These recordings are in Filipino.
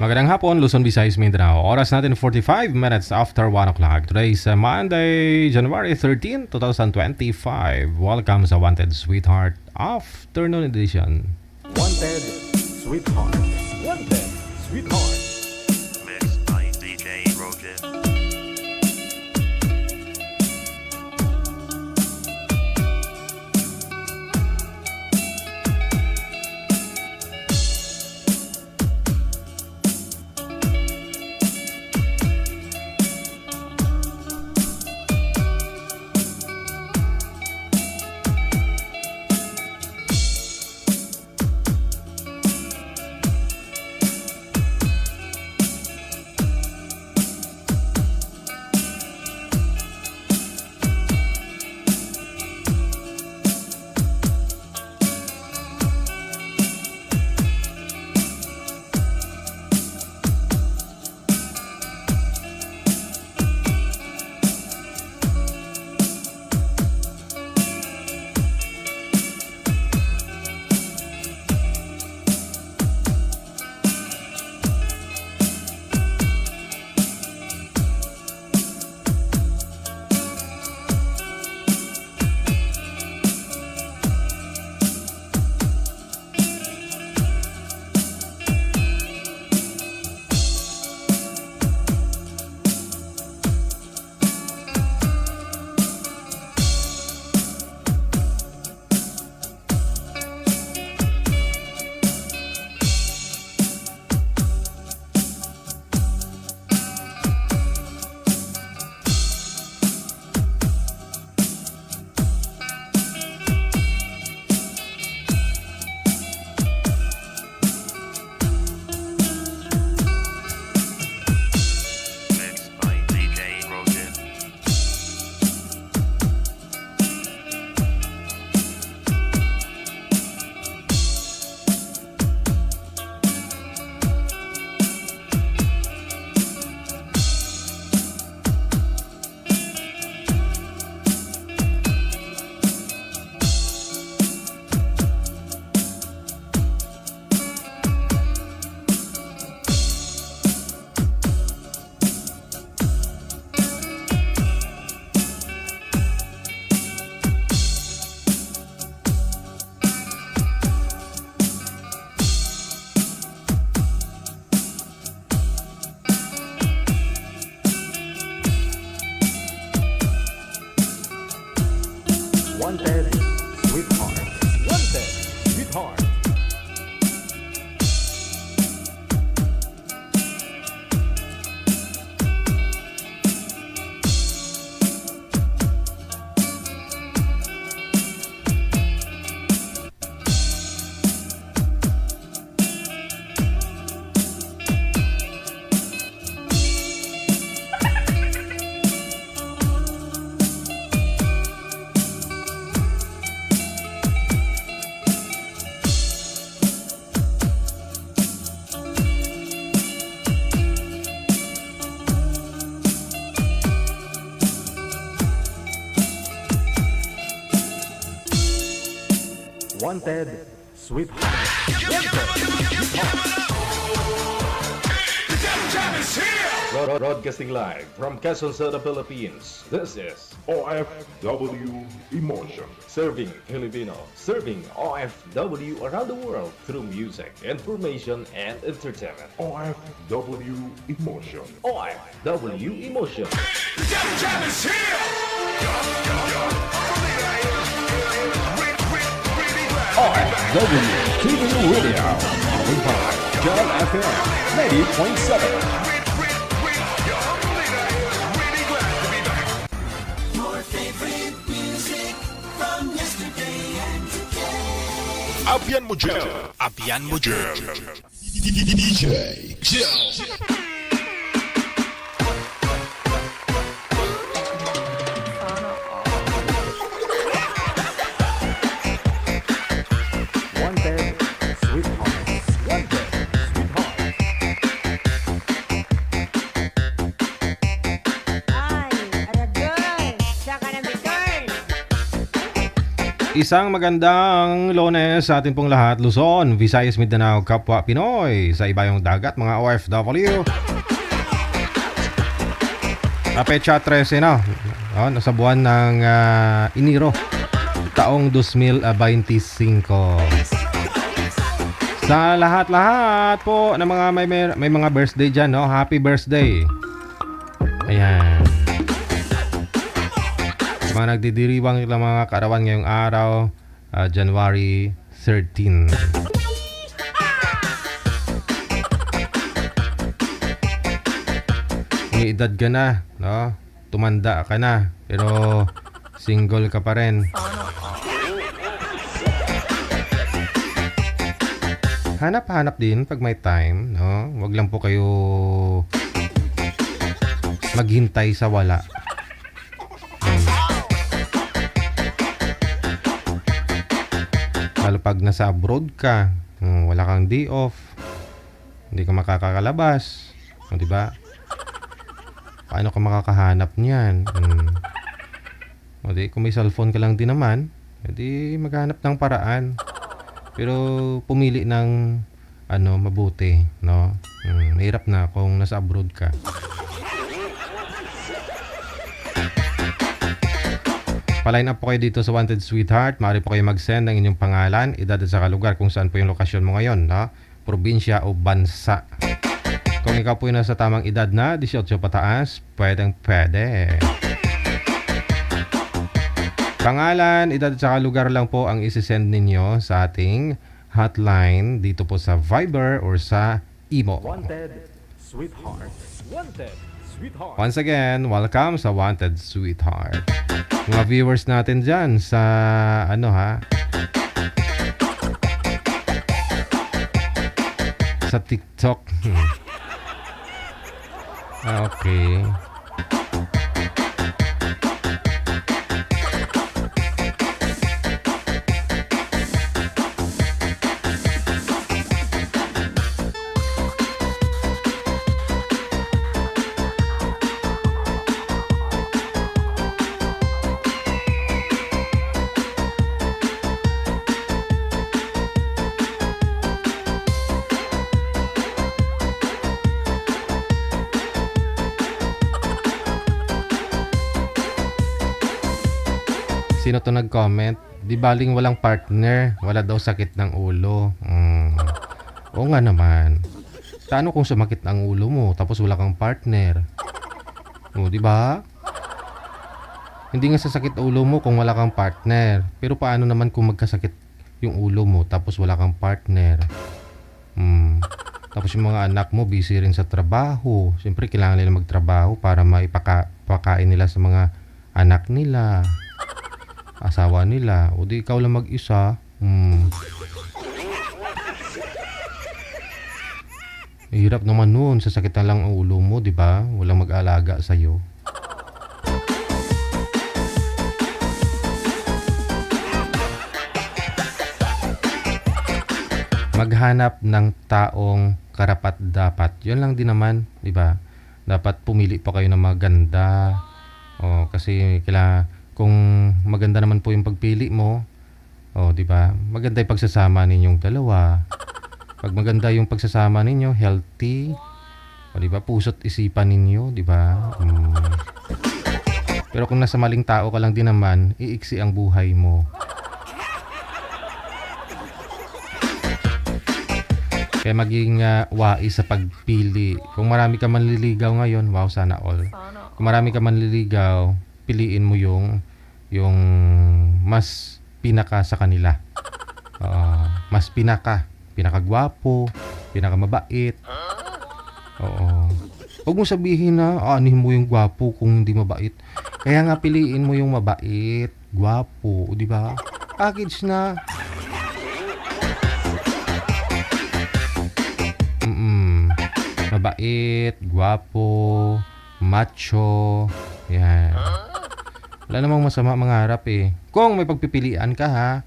Magandang hapon, Luzon, Visayas, Mindanao. Oras natin 45 minutes after 1 o'clock. Today is Monday, January 13, 2025. Welcome sa Wanted Sweetheart Afternoon Edition. Wanted Sweetheart. Wanted Sweetheart. Mixed by DJ Rogan. Mixed by DJ Rogan. Wanted Sweetheart. Wanted Sweetheart. Wanted Sweetheart. Broadcasting live from Quezon City, Philippines. This is OFW Emotion. Serving Filipino, serving OFW around the world through music, information, and entertainment. OFW Emotion. OFW Emotion. OFW TV Radio. Powered by John FM 90.7. Abian mo dyan. Abian mo dyan. DJ Joe. Wanted Sweetheart. Wanted Sweetheart. Ay, aragay! Saka na return! Isang magandang Lunes sa atin pong lahat, Luzon, Visayas, Mindanao, kapwa Pinoy sa ibayong dagat, mga OFW. Petsa 13 na, nasa buwan ng Enero, taong 2025. Sa lahat-lahat po ng mga may mga birthday dyan, no? Happy birthday. Ayan. Sa mga nagdidiriwang ilang mga kaarawan ngayong araw, January 13. May edad ka na, no? Tumanda ka na, pero single ka pa rin. Hanap-hanap din pag may time, no? Huwag lang po kayo maghintay sa wala. Lalo pag nasa abroad ka, wala kang day off, hindi ka makakakalabas, di ba? Paano ka makakahanap niyan? O di, kung may cellphone ka lang din naman, edi maghanap ng paraan. Pero pumili ng mabuti, no? Mahirap na kung nasa abroad ka. Pa-line up po kayo dito sa Wanted Sweetheart. Maaari po kayo mag-send ng inyong pangalan, edad at saka lugar kung saan po yung lokasyon mo ngayon, no? Probinsya o bansa. Kung ikaw po yung nasa tamang edad na 18 pataas, pwede. Pangalan, edad at saka lugar lang po ang isi-send ninyo sa ating hotline dito po sa Viber or sa Imo. Wanted Sweetheart. Wanted Sweetheart. Once again, welcome sa Wanted Sweetheart. Mga viewers natin dyan sa sa TikTok. Okay. Sino to nag-comment? Di baling walang partner, wala daw sakit ng ulo. Oo nga naman. Paano kung sumakit ang ulo mo tapos wala kang partner? O, di ba? Hindi nga sasakit ulo mo kung wala kang partner. Pero paano naman kung magkasakit yung ulo mo tapos wala kang partner? Tapos yung mga anak mo busy rin sa trabaho. Siyempre kailangan nila magtrabaho para maipakain nila sa mga anak nila, asawa nila. O di ikaw lang mag-isa. Hirap naman nun. Sasakit na lang ang ulo mo, di ba? Walang mag-aalaga sa'yo. Maghanap ng taong karapat-dapat. Yun lang din naman, di ba? Dapat pumili pa kayo ng maganda. Kasi kung maganda naman po yung pagpili mo, di ba? Maganda yung pagsasama ninyong dalawa. Pag maganda yung pagsasama ninyo, healthy, di ba? Puso't isipan ninyo, di ba? Pero kung nasa maling tao ka lang din naman, iiksi ang buhay mo. Kaya maging wais sa pagpili. Kung marami ka manliligaw ngayon, wow, sana all. Kung marami ka manliligaw, piliin mo yung mas pinaka sa kanila. Mas pinakagwapo, pinakamabait. Oo. Huwag mo sabihin na aanihin mo yung gwapo kung hindi mabait. Kaya nga piliin mo yung mabait, gwapo, di ba? Package na. Mabait, gwapo, macho. Yan. Wala namang masama mangarap eh. Kung may pagpipilian ka ha.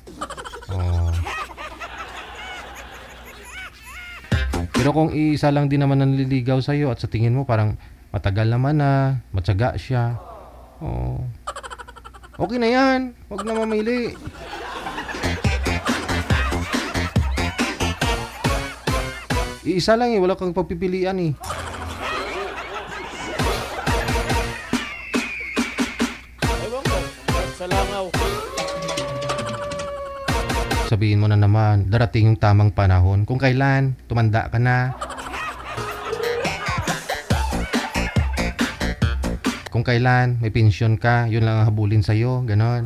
Pero kung isa lang din naman nanliligaw sa'yo at sa tingin mo parang matagal naman na, matyaga siya. Okay na yan. Huwag na mamili. Iisa lang eh, wala kang pagpipilian eh. Ewan ko, sa langaw. Sabihin mo na naman, darating yung tamang panahon. Kung kailan, tumanda ka na. Kung kailan, may pensyon ka, yun lang ang habulin sa'yo, ganon.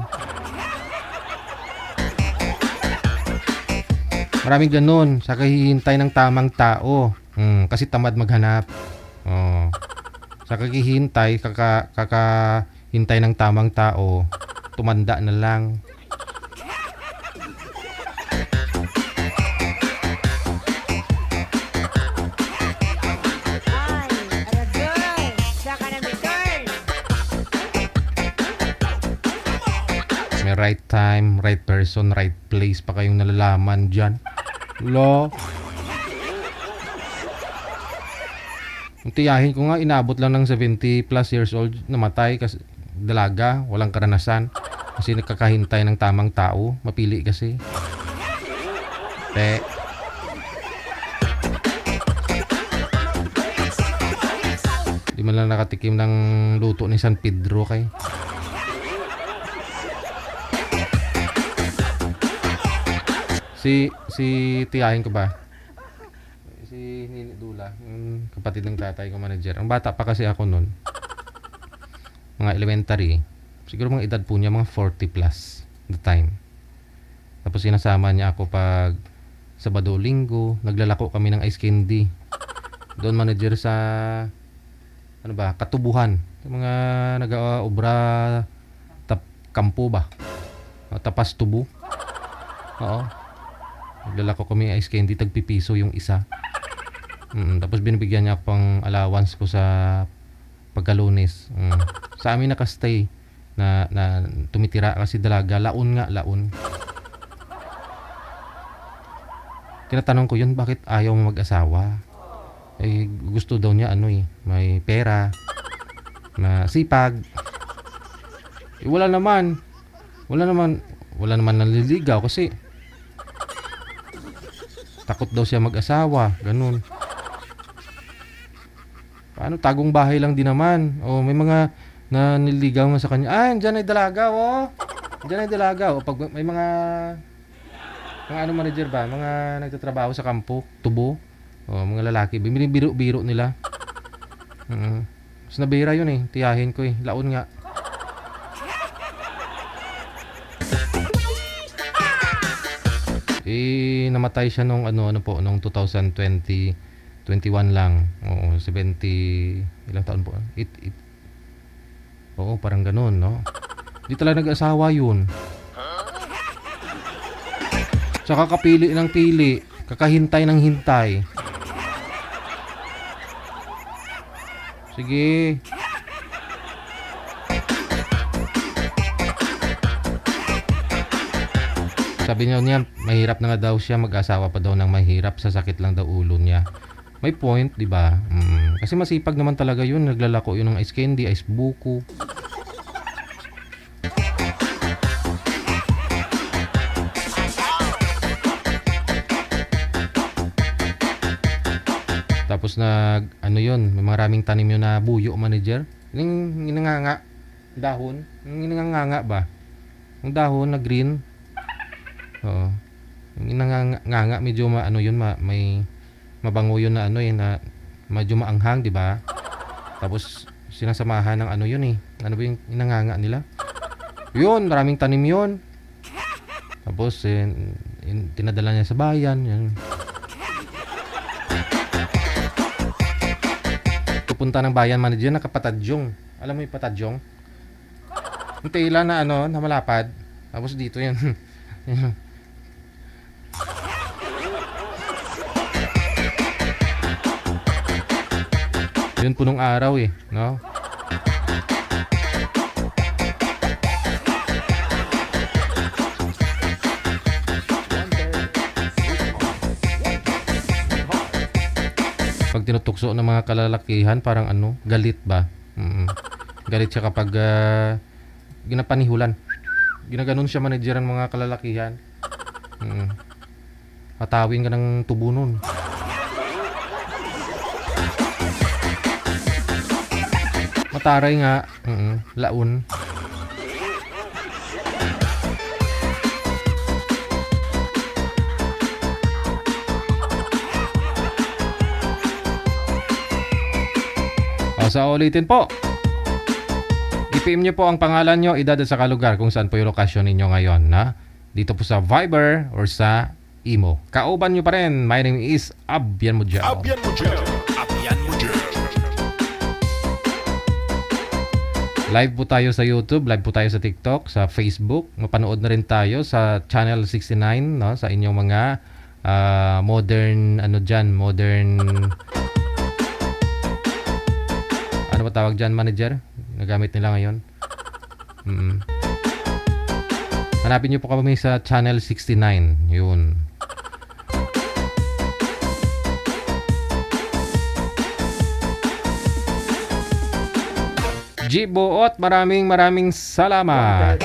Maraming ganon, sa kahihintay ng tamang tao. Kasi tamad maghanap. Oh. Sa kakihintay, kakahintay ng tamang tao, tumanda na lang. Ay, Arador! Saka na may turn! May right time, right person, right place pa kayong nalalaman dyan. Lo. Yung tiyahin ko nga, inabot lang ng 70 plus years old, namatay kasi dalaga, walang karanasan. Kasi nagkakahintay ng tamang tao, mapili kasi. Di man lang nakatikim ng luto ni San Pedro kay. Si tiyahin ko ba? Si Nini Dula, yung kapatid ng tatay ko manager. Ang bata pa kasi ako noon. Mga elementary. Siguro mga edad po niya mga 40 plus the time. Tapos sinasama niya ako pag Sabado, Linggo, naglalako kami ng ice candy. Doon manager sa ano ba, Katubuhan. Yung mga nag-obra kampo ba? Tapas tubo. Oo. Naglalako kami ng ice candy, tagpipiso yung isa. Tapos binibigyan niya ako pang allowance ko sa pagkalunes. Sa amin nakastay na tumitira kasi dalaga. Laon nga, laon. Tinatanong ko yun, bakit ayaw mo mag-asawa? Eh, gusto daw niya may pera, na sipag. Eh, wala naman naliligaw kasi takot daw siya mag-asawa, ganun. Paano, tagong bahay lang din naman. O may mga naniligaw nga sa kanya. Diyan ay dalaga, oh. Diyan ay dalaga, oh. Pag may mga manager ba, mga nagtatrabaho sa kampo, tubo, mga lalaki, binibiro-biro nila. Mas nabira yun eh, tiyahin ko eh, laon nga. Namatay siya nung nung 2021 lang. Oo, 70 ilang taon po? Oo, parang ganoon, no? Di talaga nag-asawa yun. Tsaka kapili ng pili, kakahintay ng hintay. Sige. Sabi niya, mahirap na nga daw siya, mag-asawa pa daw ng mahirap, sa sakit lang daw ulo niya. May point, di ba? Kasi masipag naman talaga yun, naglalako yun ng ice candy, ice buko. Tapos yun, may maraming tanim yun na buyo manager. Yung ginanganga, dahon, yung ginanganga ba? Yung dahon na green. Oo. Yung ginanganga, medyo may mabango yun na na medyo maanghang, di ba? Tapos sinasamahan ng yun eh. Ano ba yung ginanganga nila? Yun, maraming tanim yun. Tapos tinadala niya sa bayan, yan. Pupunta ng bayan manager, nakapatadyong. Alam mo yung patadyong? Yung tela na na malapad. Tapos dito yan. Yun punong araw eh, no? Pag tinutukso ng mga kalalakihan, parang galit ba? Galit siya kapag ginapanihulan. Ginaganon siya manager ng mga kalalakihan. Patawin ka ng tubo nun. Mataray nga. Laun. O, sa ulitin po. I-PM nyo po ang pangalan nyo, edad at saka lugar kung saan po yung lokasyon ninyo ngayon. Dito po sa Viber or sa Imo. Kauban nyo pa rin. My name is Abyan Mujal. Abyan mo dyan. Abyan mo dyan. Live po tayo sa YouTube, live po tayo sa TikTok, sa Facebook. Mapanood na rin tayo sa Channel 69, no? Sa inyong mga modern, ano ba tawag dyan, manager? Nagamit nila ngayon. Hanapin nyo po kami sa Channel 69. Yun. G. Buot, maraming salamat.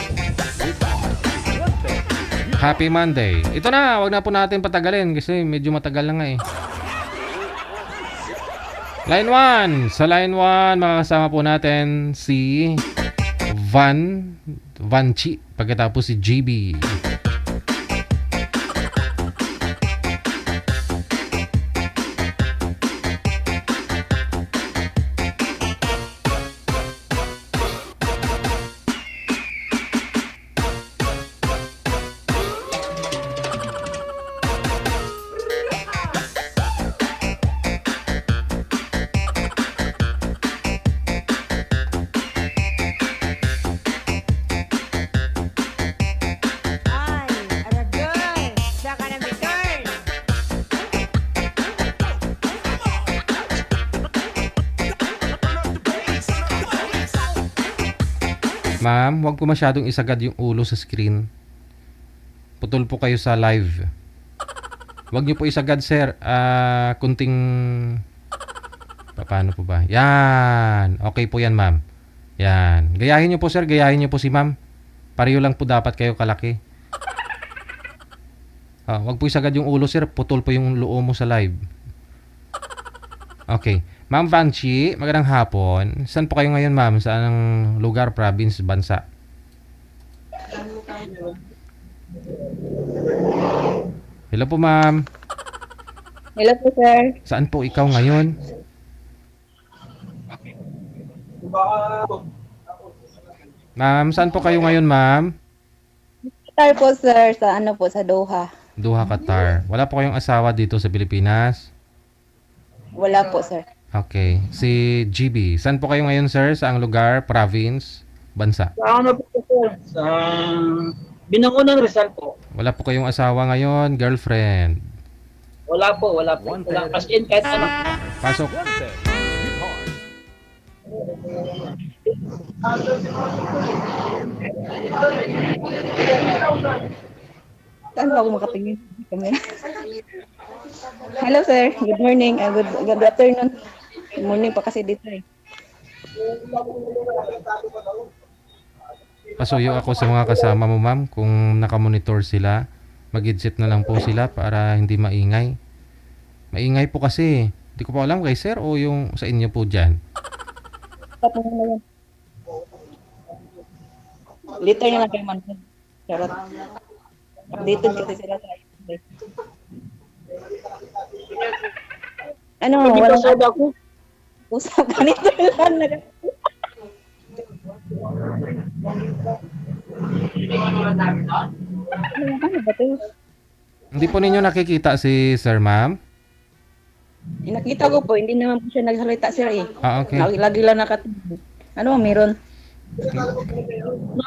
Happy Monday. Ito na, wag na po natin patagalin kasi medyo matagal na nga eh. Line 1. Sa line 1, makakasama po natin si Vanchi. Pagkatapos si GB. Ay, Aragay. Saka na may turn. Ma'am, wag po masyadong isagad yung ulo sa screen. Putol po kayo sa live. Wag niyo po isagad, sir. Kunting... Paano po ba? Yan. Okay po yan, ma'am. Yan. Gayahin niyo po, sir. Gayahin niyo po si ma'am. Pareho lang po dapat kayo kalaki. Wag po isagad yung ulo, sir. Putol po yung loo mo sa live. Okay. Ma'am Vanchi, magandang hapon. Saan po kayo ngayon, ma'am? Saan ang lugar, province, bansa? Hello po, ma'am. Hello po, sir. Saan po ikaw ngayon? Ma'am, saan po kayo ngayon, ma'am? Qatar po, sir. Sa ano po, sa Doha. Doha, Qatar. Wala po kayong asawa dito sa Pilipinas? Wala po, sir. Okay. Si GB. Saan po kayo ngayon, sir? Saang lugar, province, bansa? Sa ano po sir? Sa Binangonan Rizal po. Wala po kayong asawa ngayon, girlfriend. Wala po. Wala. As in, kahit ano. Pasok. Saan ba ako makatingin? Kamera. Hello, sir. Good morning. Good afternoon. Good morning pa kasi dito eh. Pasuyo ako sa mga kasama mo, ma'am. Kung nakamonitor sila, mag-headset na lang po sila para hindi maingay. Maingay po kasi. Hindi ko pa alam kay sir o yung sa inyo po dyan. Tapos na yan. Later na lang kayo man. Charot. Updated kasi sila sa YouTube. Ano, walang ako. usap. Ganito lang na. Ano ba ito? Hindi po ninyo nakikita si sir, ma'am? Nakita ko po, hindi naman po siya nagsalita, sir eh. Okay. Lagi lang nakatingin. Ano, meron?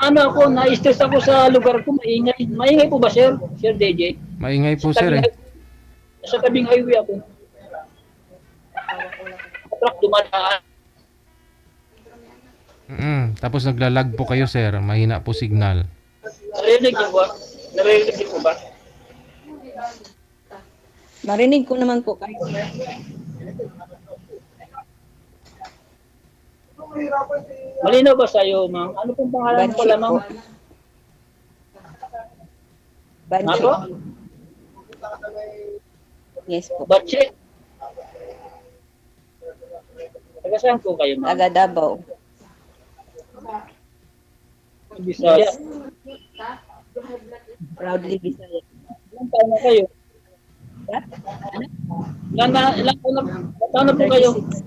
Ano ako, na-stress ako sa lugar ko, maingay. Maingay po ba, sir? Sir DJ? Maingay po, sir. Sa tabing highway ako. Truck dumadaan. Tapos naglalag po kayo, sir. Mahina po signal. Narinig niyo ba? Narinig niyo po ba? Marinig ko naman po kayo. Malinaw ba sa'yo, ma'am? Ano pong pangalan mo Banchi pala, po. ma'am? Banchi. Ako? Yes po. Batche? Taga saan po kayo, ma'am? Taga Davao. Bisaya. Proudly Bisaya. Ilang taon na kayo? Ha? Ilang taon na po kayo? 36.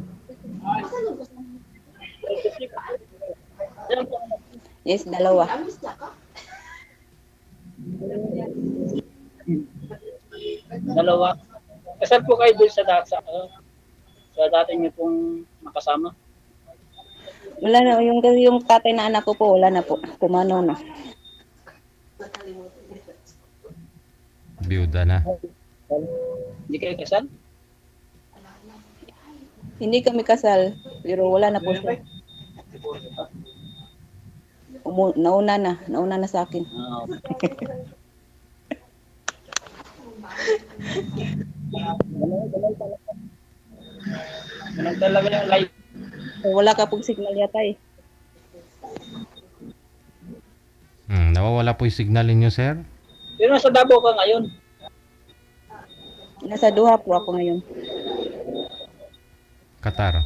36. Ilang taon na? Yes, dalawa. Dalawa. Kasal po kayo doon sa dati niyo pong makasama? Wala na, yung tatay na anak ko po, wala na po. Pumanaw na. Biyuda na. Hindi kayo kasal? Hindi kami kasal, pero wala na po siya. Nauna na sa akin. Ganun talaga yung life. Wala ka pong signal yata eh. Nawawala po yung signal ninyo, sir. Pero nasa Davao ka ngayon. Nasa Doha po ako ngayon. Qatar.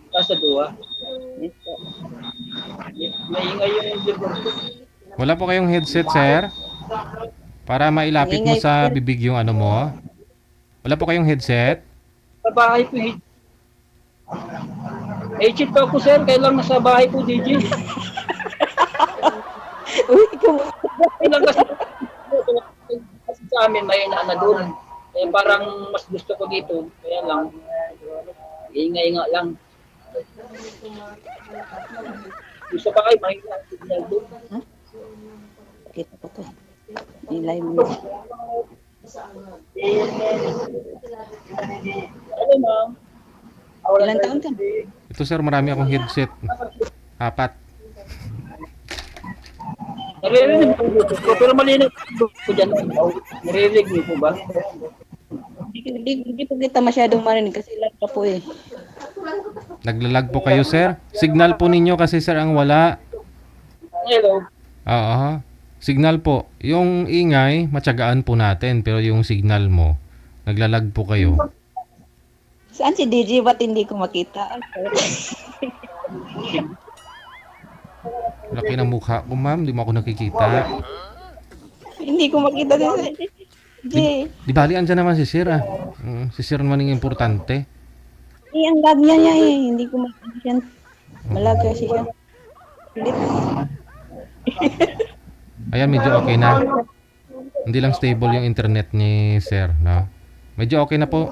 Nasa Doha. Yes po. Maingay yung libro. Wala po kayong headset, sir? Para mailapit mo Maingay sa po. bibig yung ano mo. Wala po kayong headset? Sa bahay po. Cheat pa ako sir, kailang nasa bahay po DJ. Uy, Kailang kasi sa amin may na doon. Eh parang mas gusto ko dito, kaya lang ingay-ingay lang. Gusto pa kayo, mahina ang signal doon. kita ko to. Nilay mo. Ano ma'am? Ilan taon ka? Ito, sir, marami akong headset. 4. Naririnig po dito ko, pero malinaw ko dyan. Naririnig niyo po ba? Hindi po kita masyadong marinig kasi lang ka po eh. Naglalag po kayo, sir? Signal po ninyo kasi, sir, ang wala. Hello? Oo. Signal po. Yung ingay, matyagaan po natin. Pero yung signal mo, naglalag po kayo. Saan si DJ? Ba't hindi ko makita? Laki ng mukha ko, ma'am. Di mo ako nakikita. Hindi ko makita si DJ. Di bali, andyan naman si sir, ah. Si sir naman yung importante. Eh, ang lag niya eh. Hindi ko makita siya. Malag kasi siya. Ayan, medyo okay na. Hindi lang stable yung internet ni sir, no? Medyo okay na po.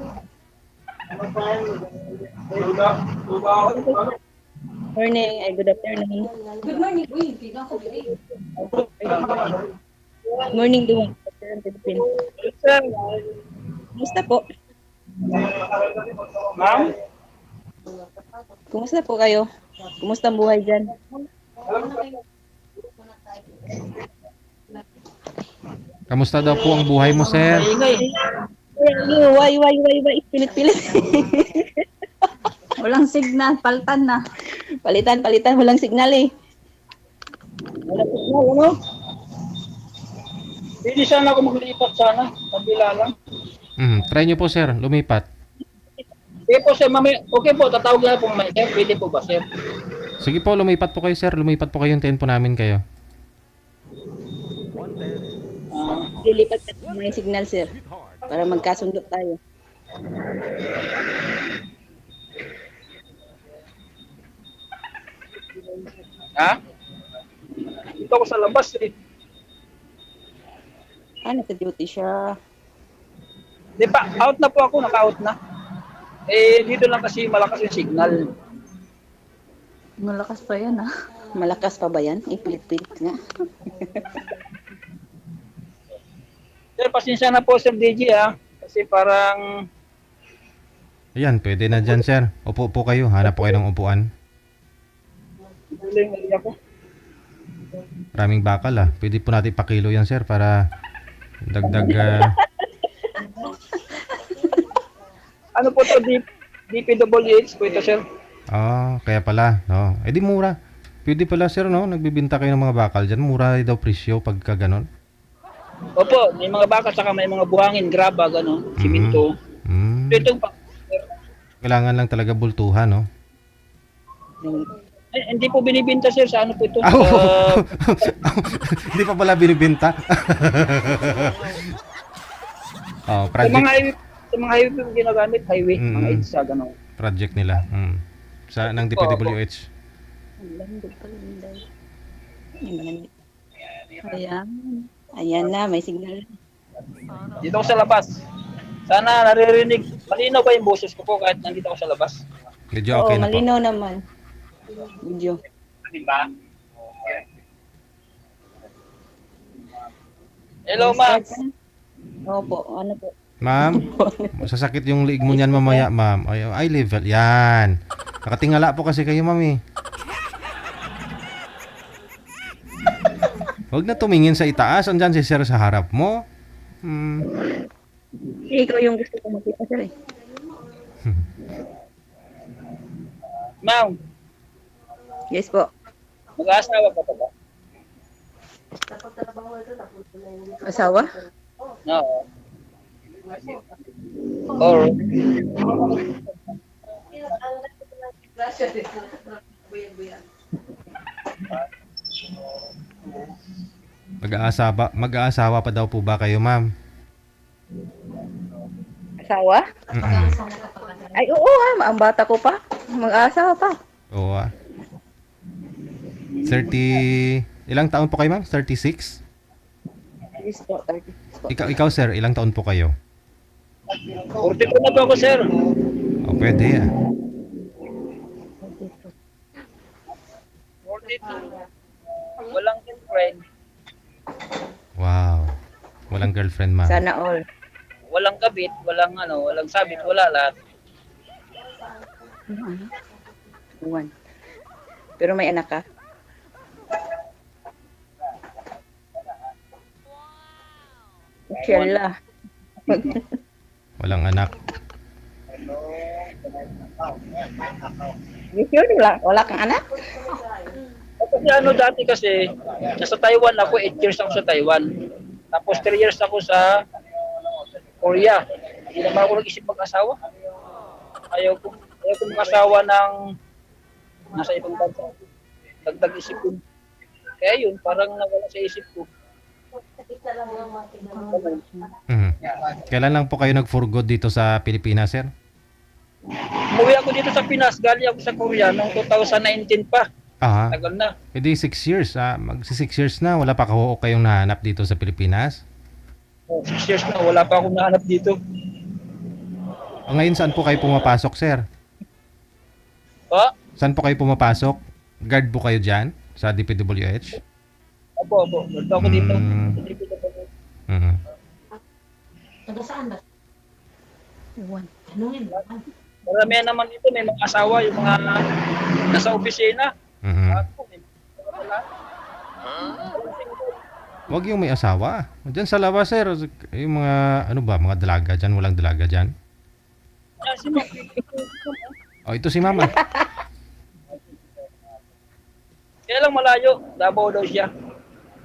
Morning. Ay, good afternoon. Good morning. Uy, bilang ko Morning doon. Sir, Kumusta po? ma'am? Kumusta po kayo? Kumusta ang buhay dyan? Kamusta daw po ang buhay mo, sir? Ingay. Why, pilit-pilit. Walang signal, paltan na. Palitan, walang signal eh. Wala po na, ano? Hindi sana ako maglipat sana. Kabila lang. Try nyo po, sir. Lumipat. Sige po, sir. Mamaya. Okay po, tatawag na po mamaya. Sir, pwede po ba, sir? Sige po, lumipat po kayo, sir. Lumipat po kayo. Hintayin po namin kayo. Lilipat ka may signal, sir. Para magkasundo tayo. Ha? Dito ako sa labas eh. Sa duty siya. Di pa, out na po ako, naka-out na. Eh, dito lang kasi malakas yung signal. Malakas pa yan ah. Malakas pa ba yan? Ipilit-pilit nga. Sir, pasensya na po, Sir DJ, ha? Kasi parang... Ayan, pwede na dyan, sir. Upo po kayo. Hanap po kayo ng upuan. Duling area ko. Maraming bakal, ah. Pwede po natin pakilo yan, sir, para dagdag... Ano po ito? DPWH po ito, sir. kaya pala, no? Eh di mura. Pwede pala, sir, no? Nagbibinta kayo ng mga bakal dyan. Mura daw presyo pagka ganon. Opo, may mga bakal, saka may mga buhangin, graba, gano'n, siminto. Ito pa. Kailangan lang talaga bultuhan, no? Hindi po binibenta sir sa ano po ito. Oh, hindi pa pala binibenta. Oh, Sa mga project, highway, sa mga highway po ginagamit, highway, mga Mm-mm. EDSA, gano'n. project nila. Sa ng DPWH. Ayan. Ayan na, may signal. Dito ako sa labas. Sana naririnig. Malinaw ba yung boses ko po kahit nandito ako sa labas? Medyo Oo, okay na po. malinaw naman. Medyo. Diba? Hello, ma'am. Opo, ano po? Ma'am, masasakit yung liig mo niyan mamaya, ma'am. Ay level. Yan. Nakatingala po kasi kayo, ma'am eh. Huwag na tumingin sa itaas. Andyan si sir sa harap mo. Ikaw yung gusto ko makita, sir eh. Ma'am, Yes po. mag-aasawa ka pa ba? Asawa? Oo. Or, Mag-aasawa pa daw po ba kayo, ma'am? Asawa? Mm-mm. Ay, oo ha. Ang bata ko pa. Mag-aasawa pa. Oo ah. 30... Ilang taon po kayo, ma'am? 36? Yes po, 30 po. Ikaw, sir, ilang taon po kayo? 42 na po ako, sir. Oh, pwede ah. 42. Walang girlfriend. Wow. Walang girlfriend, ma'am. Sana all. Walang kabit, walang ano, walang sabit, wala lahat. One. Pero may anak ka? Inshallah. Walang anak. You sure? Wala kang anak? Kasi ano dati kasi, nasa Taiwan ako, 8 years ako sa Taiwan. Tapos 3 years ako sa Korea. Hindi naman ako nag-isip mag-asawa. Ayaw ko mag-asawa ng nasa ibang bansa. Dagdag isip ko. Kaya yun, parang nawala sa isip ko. Mhm. Kailan lang po kayo nag-for good dito sa Pilipinas, sir? Umuwi ako dito sa Pinas, galing ako sa Korea noong 2019 pa. Aha. Tagal na. Hindi 6 years. Magsi 6 years na. Wala pa kayong nahanap dito sa Pilipinas? 6 years na, wala pa akong nahanap dito. Ngayon, saan po kayo pumapasok, sir? Pa? Saan po kayo pumapasok? Guard po kayo dyan? Sa DPWH? Opo. Dito ako dito. Mm. Mhm. Taga saan ba? One. Tanungin mo. Marami naman dito, may mga asawa, yung mga nasa opisina. Mhm. Ako, wala. Huwag yung may asawa. Diyan sa labas, sir. Yung mga, ano ba, mga dalaga dyan. Walang dalaga dyan. Ah, si Ma'am. Oh, ito si mama. Kaya lang malayo, Davao daw siya.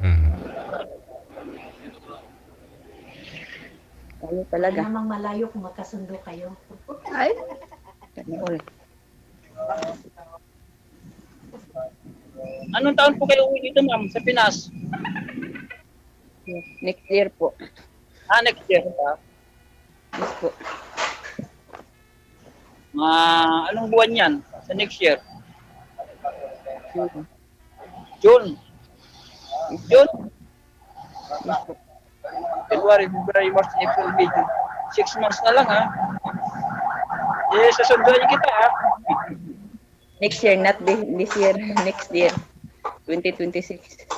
Mhm. Ayaw talaga. Namang malayo kung magkasundo kayo. Ay. Sana all. Anong taon po kayo uwi dito, ma'am, sa Pinas? Next year po. Next year pa. Yes po. Anong buwan yan sa next year? June. June. June? Yes po. February, February, March, April, May, June. 6 months na lang, ha? Sasunduan kita, ha? Next year, not this year. Next year. 2026.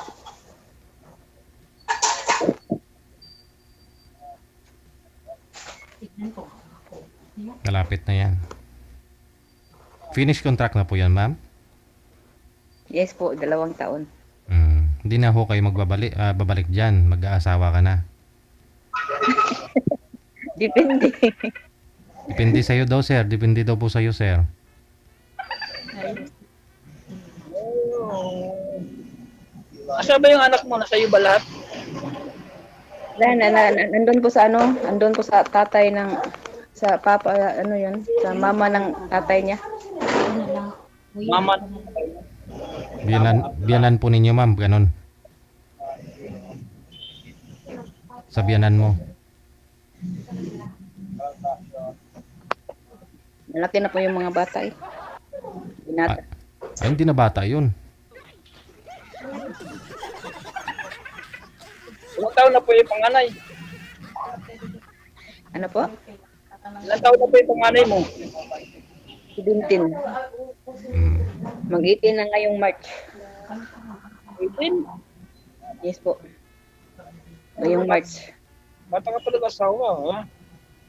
Tignan ko. Malapit na yan. Finish contract na po yan, ma'am? Yes po, 2 taon. Hindi na ho kayo babalik dyan. Mag-aasawa ka na. Depende. Depende sa'yo daw, sir. Depende daw po sa'yo, sir. Asa ba yung anak mo? Nasa iyo ba lahat? Nandun po sa ano, nandun po sa tatay ng, sa papa, ano yun, sa mama ng tatay niya. Ano lang. Mama. Biyanan po ninyo, ma'am, ganun. Sa biyanan mo. Malaki na po yung mga bata eh. Binata. Ay, hindi na bata yun. Ilang taon na po yung panganay? Ano po? Ilang taon na po yung panganay mo? 17. Mm. Mag-18 na ngayong March. 18? Yes po. Ngayong March. Bata ka pa nag-asawa, ha?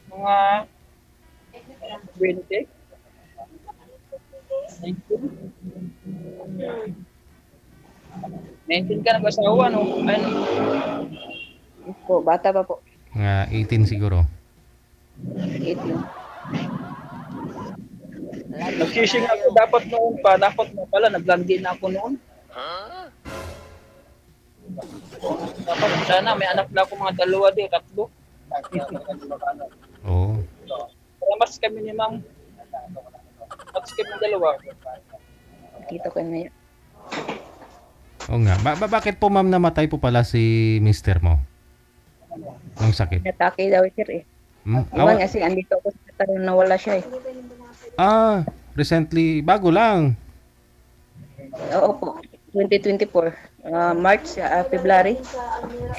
Mga 20? 19 ka nag-asawa, no? Ano? Yes po, bata pa po. Mga 18 siguro. 18. Nagsising ako dapat noon pa. Dapat na pala, naglandi na ako noon. Dapat sana, may anak na ako mga 2, 3. Oo. Kaya mas kami ni ma'am. Mas kami 2. Dito ko ngayon. Oo nga. Bakit po, ma'am, namatay po pala si mister mo? Ng sakit? Natake daw sir eh. Hmm? Iwan kasi andito ako sa taon na wala siya eh. Recently, bago lang. Oo po. 2024. March, February.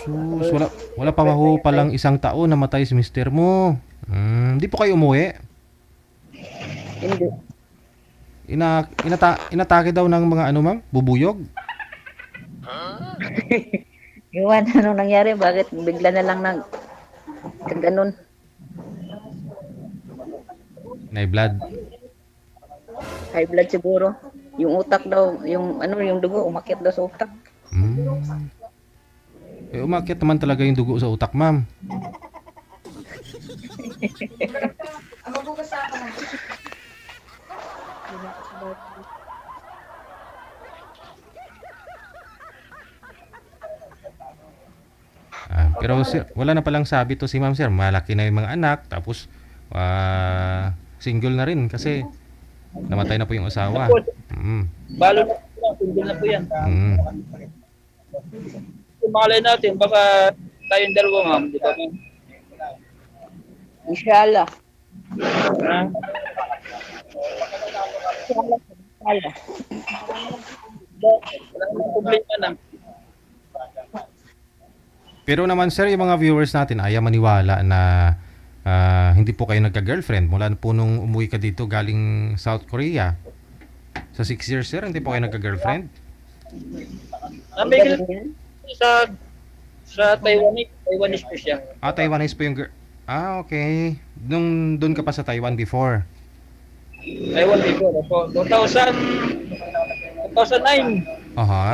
Sus, wala pa ho palang 1 taon namatay si mister mo. Hindi po kayo umuwi? Hindi. Inatake daw ng mga ano, ma'am? Bubuyog? Iwan, ano nangyari? Bakit bigla na lang ganun? Blood. High blood siguro. Yung utak daw, yung dugo, umakyat daw sa utak. Umakyat naman talaga yung dugo sa utak, ma'am. Pero sir, wala na palang sabi to si ma'am, sir. Malaki na yung mga anak, tapos single na rin kasi namatay na po yung asawa. Balo na po yan, single na po yan. Kung malay natin, baka tayong 2, ma'am. Di ba, ma'am? Inshallah. Ha? Inshallah. Wala namang problema na. Pero naman sir, yung mga viewers natin ayaw maniwala na hindi po kayo nagka-girlfriend mula po nung umuwi ka dito galing South Korea. Sa 6 years sir, hindi po kayo nagka-girlfriend? Namigil sa Taiwanese po siya. Taiwanese po yung okay. Doon ka pa sa Taiwan before. Taiwan before. So, 2009. Aha.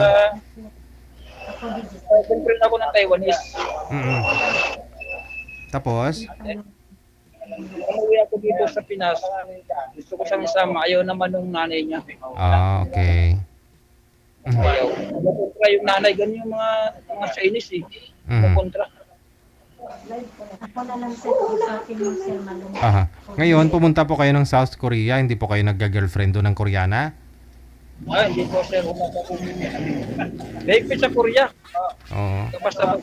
Girlfriend ako ng Taiwanese. Tapos? Umuwi ako dito sa Pinas. Gusto ko siyang isama. Ayaw naman ng nanay niya. Okay. Ayaw. Kontra yung nanay. Ganun yung mga Chinese eh. Kontra. Ako na lang sir, kung sa akin yung sir malungkot. Aha. Ngayon, pumunta po kayo ng South Korea, hindi po kayo nagga-girlfriend doon ng Koreana? Hindi po sir. Mahigpit sa Korea. Oo. Basta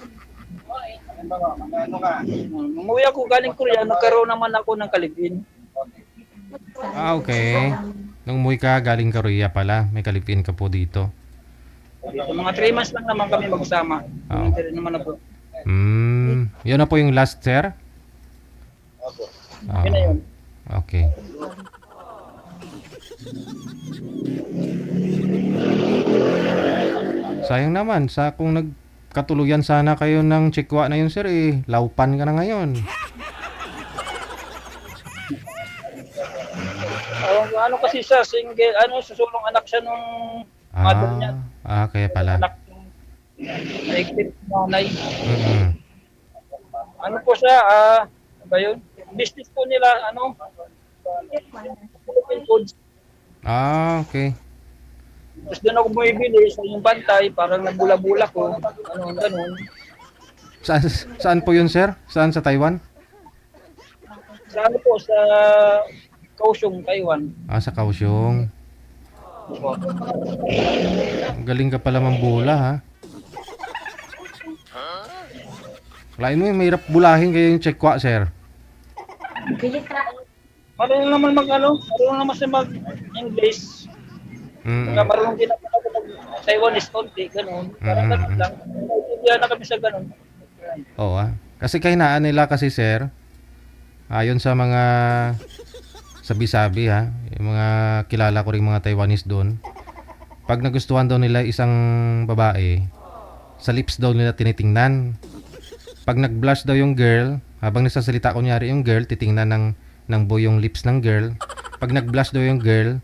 umuwi ako galing Korea, nagkaroon naman ako ng kalipin. Okay. Nung umuwi ka, galing Korea pala. May kalipin ka po dito. Dito, mga 3 months lang naman kami magsama. Hindi rin naman ako. Yun na po yung last, sir? Yun na yun. Okay. Sayang naman, kung nagkatuluyan sana kayo ng chikwa na yun, sir, laupan ka na ngayon. Ano kasi siya, single, susulong anak siya nung mother niya. Kaya pala. Anak naigtip nanay. Mm-mm. Ano po siya, ba yun? Business po nila, Philippine Foods. Okay. Tapos doon ako bumibili sa yung bantay, parang nagbula-bula ko. Ganun. Saan po yun, sir? Saan sa Taiwan? Sa sa Kaohsiung, Taiwan. Sa Kaohsiung. Po. Galing ka pala mambula, ha? Lain mo yung mahirap bulahin kayo yung checkwa, sir. Pilit ra. Marunong naman marunong naman siya mag-English. Saka marunong din ako mag-Taiwanese konti, ganun. Parang ganun lang. Hindi na kami sa ganun. Oo, ah. Kasi kahinaan nila kasi, sir, ayon sa mga sabi-sabi, ha, yung mga kilala ko ring mga Taiwanese doon, pag nagustuhan daw nila isang babae, sa lips daw nila tinitingnan. Pag nag-blush daw yung girl, habang nagsasalita kunyari yung girl, titingnan ng boy yung lips ng girl. Pag nag-blush daw yung girl,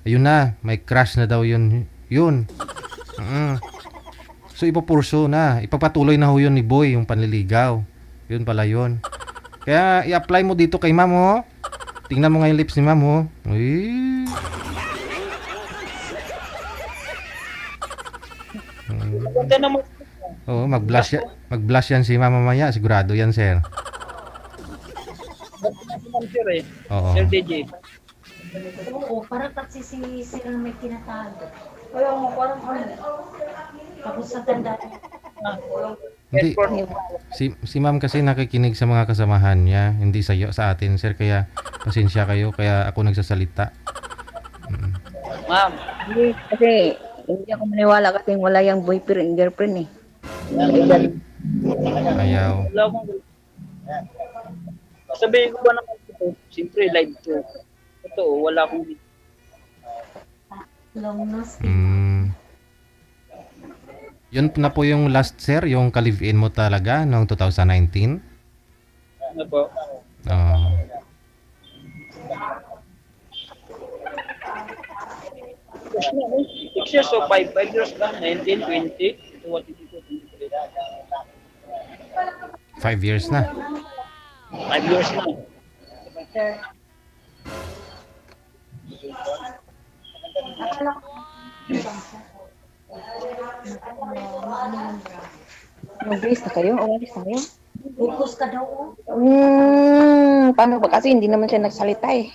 ayun na, may crush na daw yun. Yun. So ipupurso na, ipapatuloy na ho yun ni boy yung panliligaw. Yun pala yun. Kaya i-apply mo dito kay ma'am, ho. Tingnan mo nga yung lips ni ma'am, ho. Uy. Ganda naman. Oo, mag-blush yan si mama mamaya, sigurado yan, sir. Sir eh. Oo. Sir DJ. Oo, parang kasi si Sir ang may tinatago. Kaya parang ano. Tapos sa tanda. Hindi, si ma'am kasi nakikinig sa mga kasamahan niya, hindi sa atin, sir, kaya pasensya kayo, kaya ako nagsasalita. Ma'am. Hindi, kasi hindi ako maniwala kasi wala yung boyfriend and girlfriend eh. Ayaw. Wala akong sabihin ko ba naman ito? Siyempre, live to. Totoo, wala akong Long nose. Yun na po yung last, sir, yung ka-live-in mo talaga noong 2019. ano po. Oo. 6 years o 5 years lang, 19, 20, 22, 23. 5 years na. 5 years na. Mag-grace na kayo? O walis na kayo? Focus ka daw. Paano ba? Kasi hindi naman siya nagsalita eh.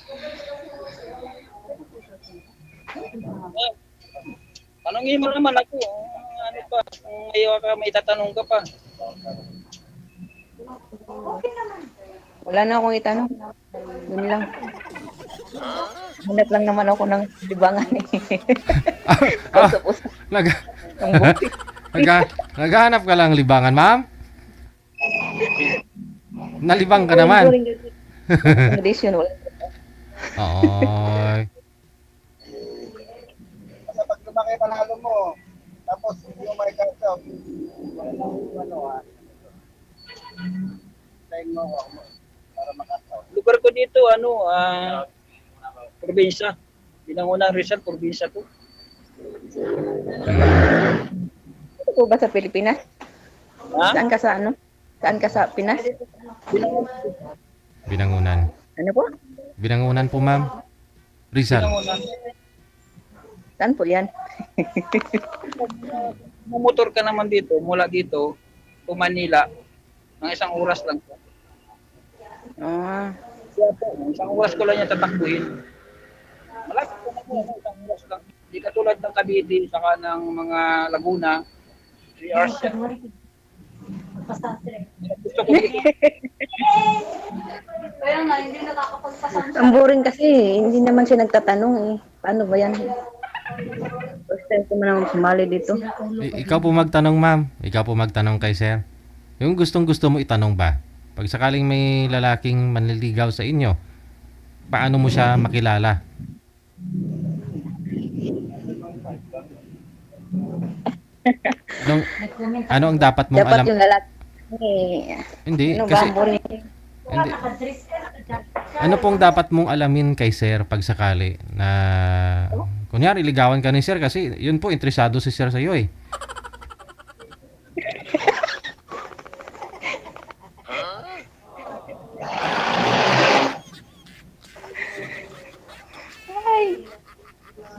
Tanongin mo naman ako, ano pa, kung may tatanong ka pa. Wala na akong itanong. Yun lang. Hanap lang naman ako ng libangan eh. Usap-usap Nag ng buti. Naghahanap ka lang libangan, ma'am? Nalibang ka naman. Accommodation, wala. Oy. Pag lumaki panalo mo, tapos yung may kasap, lugar ko dito, probinsya. Binangunang Rizal, probinsya ko. Ito po ba sa Pilipinas? Ha? Saan ka sa ano? Saan ka sa Pinas? Binangunan. Ano po? Binangunan po, ma'am. Rizal. Saan po yan? Mumotor ka naman dito, mula dito, to Manila, ng 1 oras lang po. Ah, Kaya po, 1 oras ko lang yung tatakbuhin. Malapit ko na po, 1 oras lang. Hindi katulad ng Cavite, saka ng mga Laguna, 3 hours yan. Gusto ko dito. Kaya nga, hindi nakakapagpasang. ang boring kasi. Hindi naman siya nagtatanong eh. Paano ba yan? First time ko man naman sumali dito. Ikaw po magtanong, ma'am. Ikaw po magtanong kay sir. Yung gustong-gusto mo itanong ba? Pag sakaling may lalaking manliligaw sa inyo, paano mo siya makilala? Ano ang dapat mong Dapat alam? yung lalaki. Eh, Hindi, ano ba kasi ang boring? hindi. Ano pong dapat mong alamin kay sir pag sakali na kunyari ligawan ka ni sir kasi yun po interesado si sir sa iyo eh.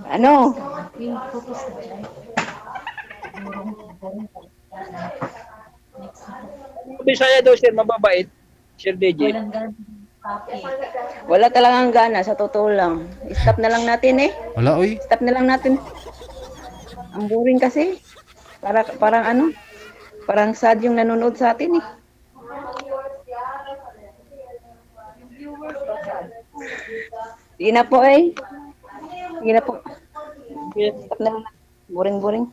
Ano? Bisaya daw sir, mababait. Sir DJ. Papi. Wala talagang gana, sa totoo lang. Stop na lang natin eh. Wala, oy. Stop na lang natin. Ang boring kasi. Parang ano, parang sad yung nanonood sa atin eh. Sige na po eh. Sige na po. Stop na lang. Boring.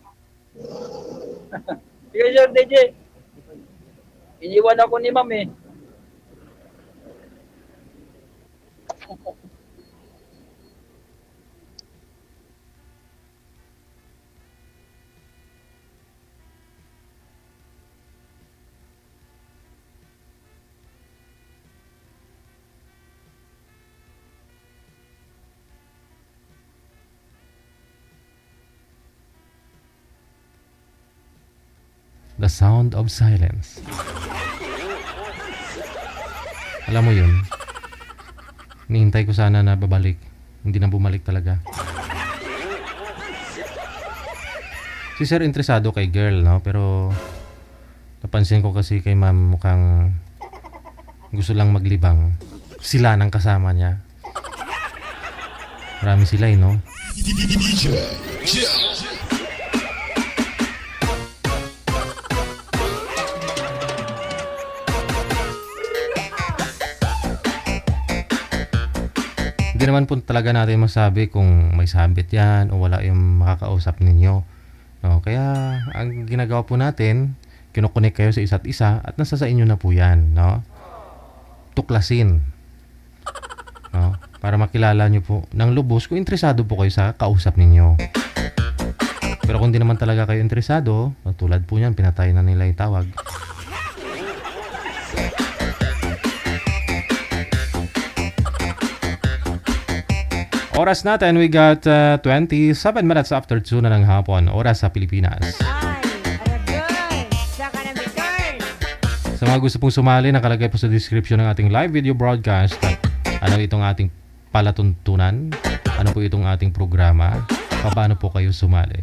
Sige, Sir DJ. Iniwan ako ni Ma'am eh. The sound of silence. Alam mo yun, nihintay ko sana na babalik. Hindi na bumalik talaga. Si Sir interesado kay girl, no? Pero napansin ko kasi kay ma'am mukhang gusto lang maglibang. Sila ng kasama niya. Marami sila eh, no? DJ Jel. Hindi naman po talaga natin masabi kung may sabit yan o wala yung makakausap ninyo. No, kaya ang ginagawa po natin, kinukunik kayo sa isa't isa at nasa sa inyo na po yan. No? Tuklasin. No? Para makilala nyo po ng lubos kung interesado po kayo sa kausap ninyo. Pero kung di naman talaga kayo interesado, tulad po yan, pinatay na nila yung tawag. Oras natin, we got 27 minutes after 2 na ng hapon. Oras sa Pilipinas. Ay, aragay. Saka na may turn. Sa mga gusto pong sumali, nakalagay po sa description ng ating live video broadcast. Ano itong ating palatuntunan? Ano po itong ating programa? Paano po kayo sumali?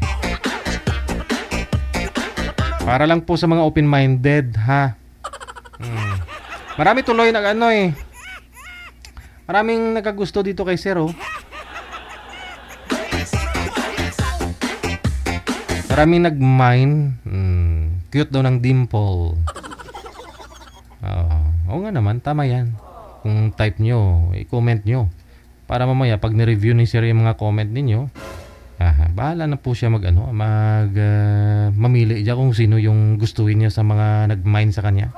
Para lang po sa mga open-minded, ha? Marami tuloy na ano eh. Maraming nagkagusto dito kay Sir, oh. Maraming nag-mine. Cute daw ng dimple. Oo nga naman, tama yan. Kung type nyo, i-comment nyo. Para mamaya, pag ni-review ni Sir yung mga comment ninyo, bahala na po siya mamili dyan kung sino yung gustuhin niya sa mga nag-mine sa kanya.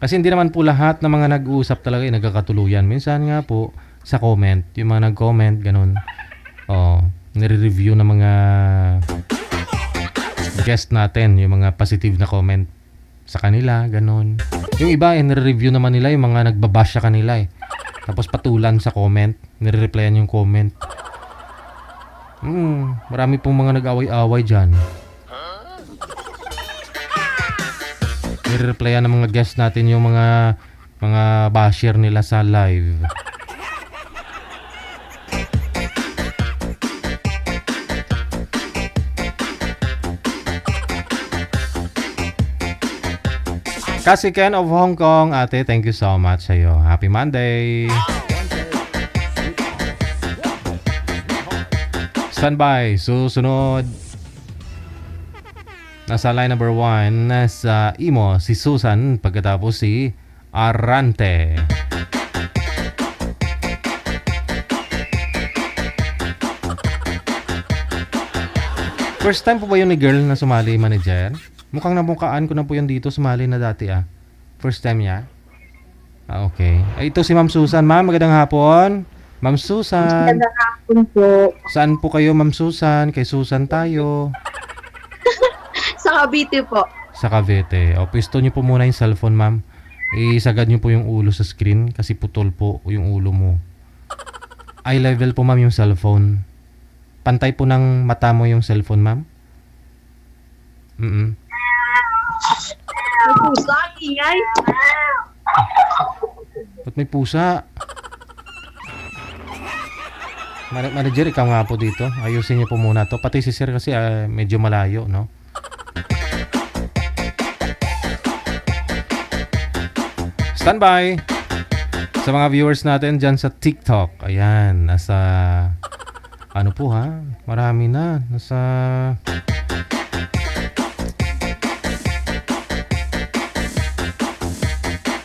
Kasi hindi naman po lahat ng mga nag-uusap talaga nagkakatuluyan. Minsan nga po, sa comment, yung mga nag-comment, ganun. Nire-review ng mga guest natin, yung mga positive na comment sa kanila, ganun. Yung iba, nire-review naman nila yung mga nagbabash sa kanila eh. Tapos patulan sa comment, nire-replyan yung comment. Marami pong mga nag-away-away dyan. Nire-replyan ng mga guest natin yung mga basher nila sa live. Kasi Ken of Hong Kong, ate, thank you so much sa'yo. Happy Monday! Standby, susunod. Nasa line number 1, nasa Imo, si Susan, pagkatapos si Arante. First time po ba yun ni girl na sumali, manager? Mukhang namukaan ko na po yun dito, sumali na dati First time niya? Okay. Ito si Ma'am Susan. Ma'am, magandang hapon. Ma'am Susan. Magandang hapon po. Saan po kayo, Ma'am Susan? Kay Susan tayo. Sa Cavite po. Sa Cavite. O, pisto niyo po muna yung cellphone, ma'am. Isagad niyo po yung ulo sa screen kasi putol po yung ulo mo. Eye level po, ma'am, yung cellphone. Pantay po ng mata mo yung cellphone, ma'am. May pusa, ingay. Ba't may pusa? Manager, ikaw nga po dito. Ayusin niyo po muna to. Pati si sir kasi medyo malayo, no? Standby! Sa mga viewers natin dyan sa TikTok. Ayan, nasa... Ano po ha? Marami na. Nasa...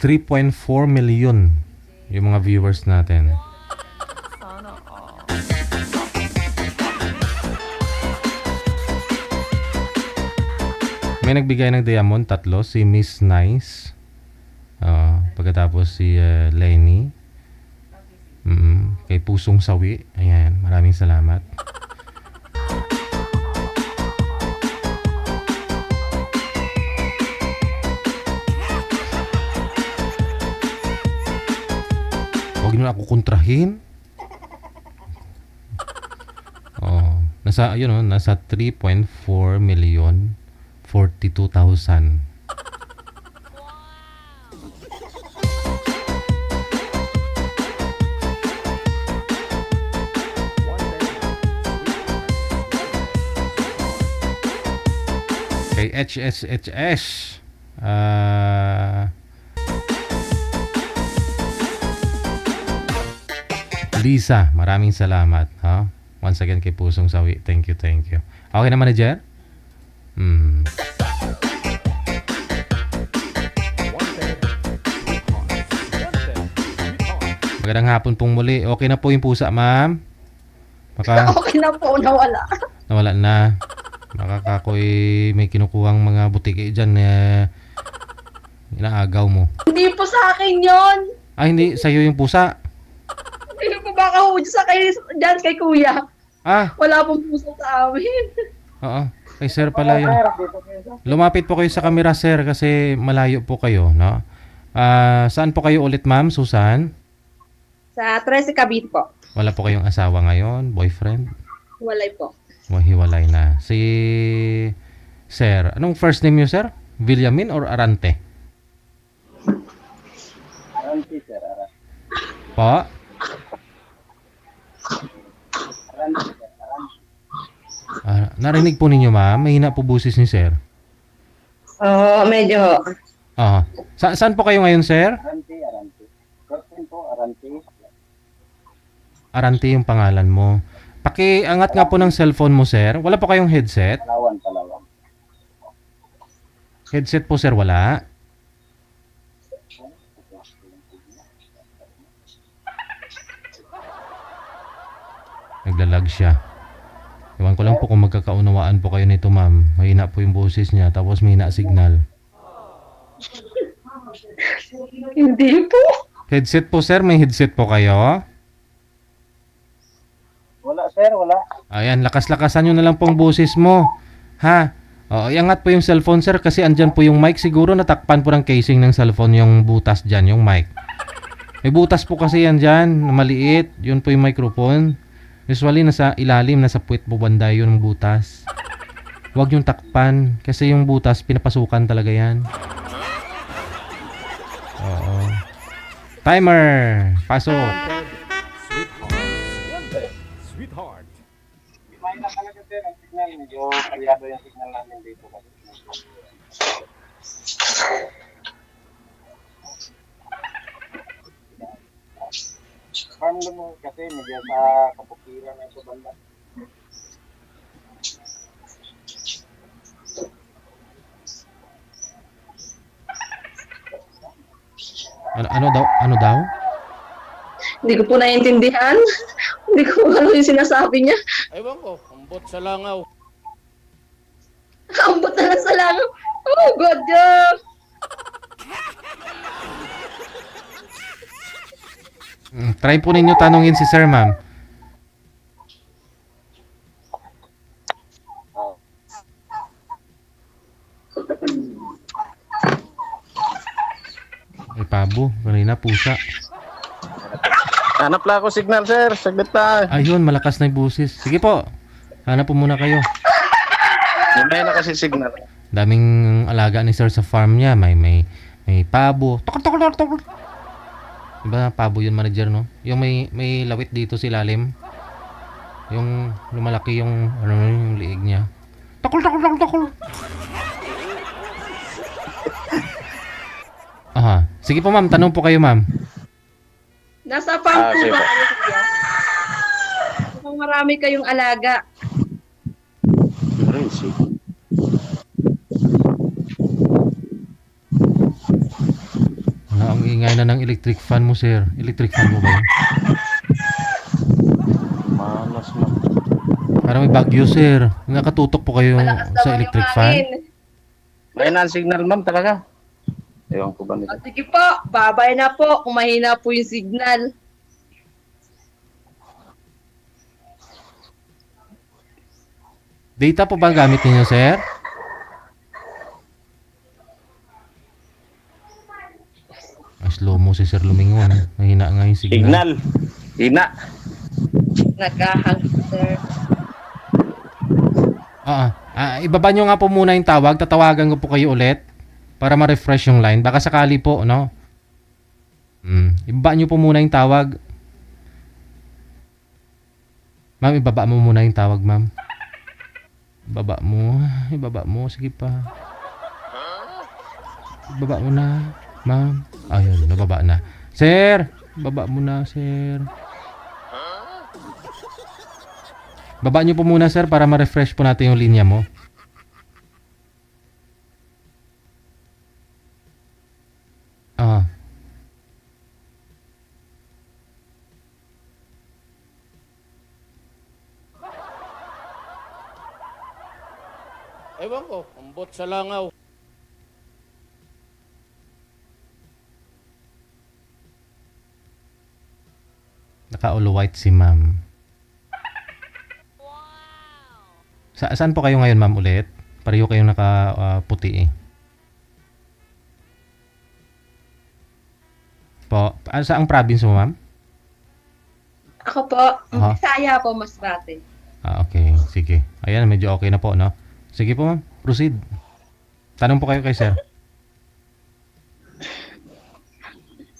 3.4 million yung mga viewers natin. May nagbigay ng diamond, 3, si Miss Nice. Pagkatapos si Lenny. Kay Pusong Sawi. Ayan, maraming salamat. Huwag niyo na ako kontrahin. Nasa 3.4 million 42,000. Kay HSHS Lisa, maraming salamat. Once again kay Pusong Sawi. Thank you. Okay na, manager? Magandang hapon pong muli. Okay na po yung pusa, ma'am? Okay na po, nawala. Nawala na. Makakakoy may kinukuhang mga butiki dyan. Inaagaw mo. Hindi po sa akin yon. Hindi. Sa'yo yung pusa. Hindi po baka sa dyan kay kuya. Wala pong puso sa amin. Oo. Kay sir pala yun. Lumapit po kayo sa camera, sir, kasi malayo po kayo, no? Saan po kayo ulit, ma'am? Susan? Sa 13 Cavite po. Wala po kayong asawa ngayon? Boyfriend? Walay po. Mahiwalay na. Si sir, anong first name niyo, sir? Villamin or Arante? Arante, sir. Arante. Po? Narinig po ninyo, ma'am? Mahina po busis ni sir. Oo, medyo. Saan po kayo ngayon, sir? Arante. First name po, Arante. Arante yung pangalan mo. Pakiangat nga po ng cellphone mo, sir. Wala po kayong headset? Palawan. Headset po, sir, wala? Naglalag siya. Ewan ko lang po kung magkakaunawaan po kayo nito, ma'am. Mahina po yung boses niya, tapos mahina signal. Hindi po. Headset po, sir. May headset po kayo? Wala, sir. Wala. Ayan, lakas-lakasan nyo na lang pong boses mo. Ha? Iangat po yung cellphone, sir, kasi andyan po yung mic. Siguro natakpan po ng casing ng cellphone yung butas dyan, yung mic. May butas po kasi yan dyan, na maliit. Yun po yung microphone. Usually, nasa ilalim, nasa puwet po banda yun yung butas. Huwag yung takpan, kasi yung butas, pinapasukan talaga yan. Oo. Timer! Pasok! Sweetheart. May na talaga, sir, ang signal. Medyo kalyado yung signal namin dito. Farm mo kasi medyo sa kapukiran na ito banda. Ano daw? Hindi ko po naiintindihan. Hindi ko ano yung sinasabi niya. Ewan ko, ambot sa langaw. Ambot na lang sa langaw. Oh, God, God. Try po ninyo tanungin si sir, ma'am. Pabo, kanina pusa. Hanap lang ako signal, sir. Saglit lang. Ayun, malakas na yung busis. Sige po, hanap po muna kayo. May na kasi signal. Daming alaga ni sir sa farm niya. May pabo. Tokol. Diba pabo yun, manager, no? Yung may lawit dito sa ilalim. Yung lumalaki yung yung liig niya. Tokol. Aha. Sige po ma'am, tanong po kayo ma'am. Nasa farm po sige ba po. kayo, kuya? Mukhang marami kayong alaga. Crazy. Ang ingay na ng electric fan mo, sir. Electric fan mo ba yun? Malas na. Parang may bagyo, sir. Nakatutok po kayo Malakas sa naman electric yung fan? hangin. May signal ma'am talaga. Ewan ko ba nito. O, sige po, babay na po kung mahina po yung signal. Data po ba ang gamit ninyo, sir? Ay, slow mo si Sir lumingon. Mahina nga yung signal. Signal. Hina. Nagkahang, sir. Ibaba nyo nga po muna yung tawag. Tatawagan ko po kayo ulit para ma-refresh yung line. Baka sakali po, no? Ibaba nyo po muna yung tawag. Ma'am, ibaba mo muna yung tawag, ma'am. Ibaba mo. Ibaba mo. Sige pa. Ibaba mo na, ma'am. Ayun, nababa na. Sir! Baba mo na, sir. Baba nyo po muna, sir, para ma-refresh po natin yung linya mo. Ewan ko, ambot sa langaw. Naka-all white si ma'am. Saan po kayo ngayon, ma'am, ulit? Pareho kayong naka-puti eh. Po, saang province mo, ma'am? Ako po, Aha. Bisaya po, Masbate. Okay. Sige. Ayan, medyo okay na po, no? Sige po, ma'am. Proceed. Tanong po kayo kay sir.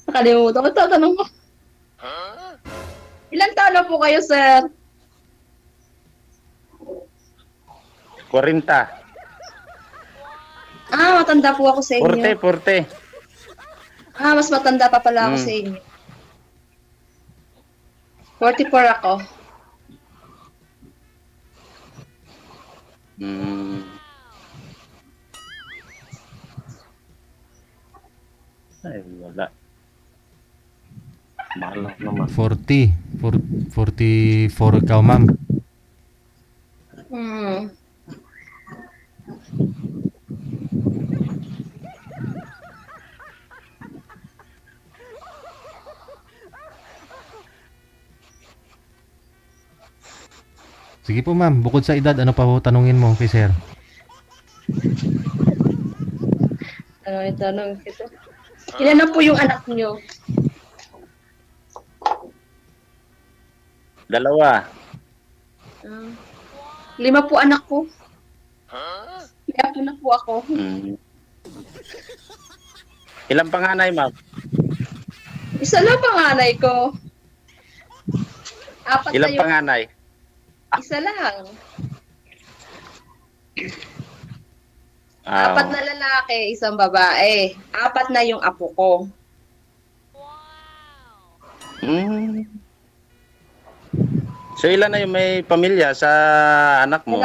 Nakalimutan ko tatanong mo. Ilan taon na po kayo, sir? 40. Matanda po ako sa inyo. 40. Mas matanda pa pala ako sa inyo. 44 ako. Ay, wala. Mahal naman. 44 ikaw, ma'am. Sige po, ma'am. Bukod sa edad, ano pa po tanungin mo kay sir? Tanong ito. Ilan na po yung anak niyo? 2. 5 po anak ko. Kaya po na po ako. Ilang panganay, ma'am? Isa lang panganay ko. 4 Ilang na yung... panganay? Isa lang. Ah, 4 na lalaki, 1 babae. 4 na yung apo ko. So ilan na yung may pamilya sa anak mo?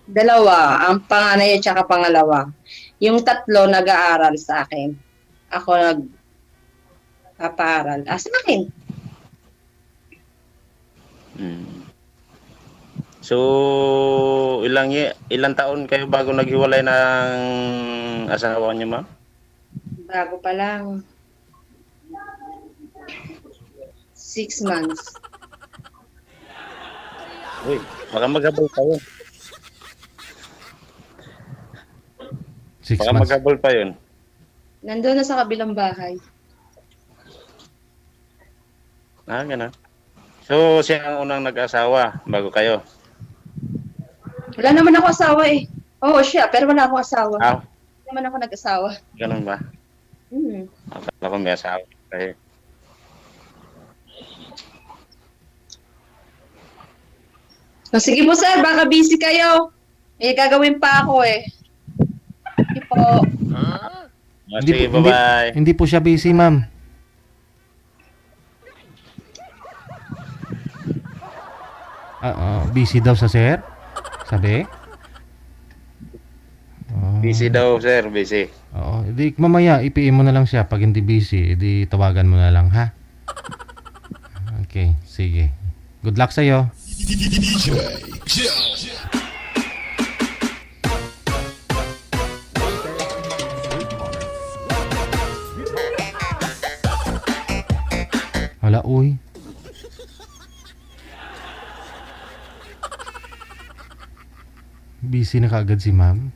Dalawa. Ang panganay at saka pangalawa. Yung 3 nag-aaral sa akin. Ako nag-aaral. Sa akin. So ilang taon kayo bago naghiwalay ng asawa niyo, ma'am? Bago pa lang. 6 months. Uy, baka maghabol pa yun. 6 Baka months. maghabol pa yun. Nandun na sa kabilang bahay. Ganun. So siya ang unang nag-asawa bago kayo? Wala naman ako asawa eh. Oo, siya, pero wala akong asawa. Hindi naman ako nag-asawa. Ganun ba? Akala ko may asawa kayo. Sige po sir, baka busy kayo. May gagawin pa ako eh. Sige po. Sige, bye-bye. Hindi po siya busy, ma'am. Busy daw sa sir? Sabi? Busy daw, sir. Busy. Oo. Di, mamaya, i-PM mo na lang siya. Pag hindi busy, di tawagan mo na lang, ha? Okay, sige. Good luck sa'yo. DJ Joe. Wala, uy. Busy na kaagad si ma'am.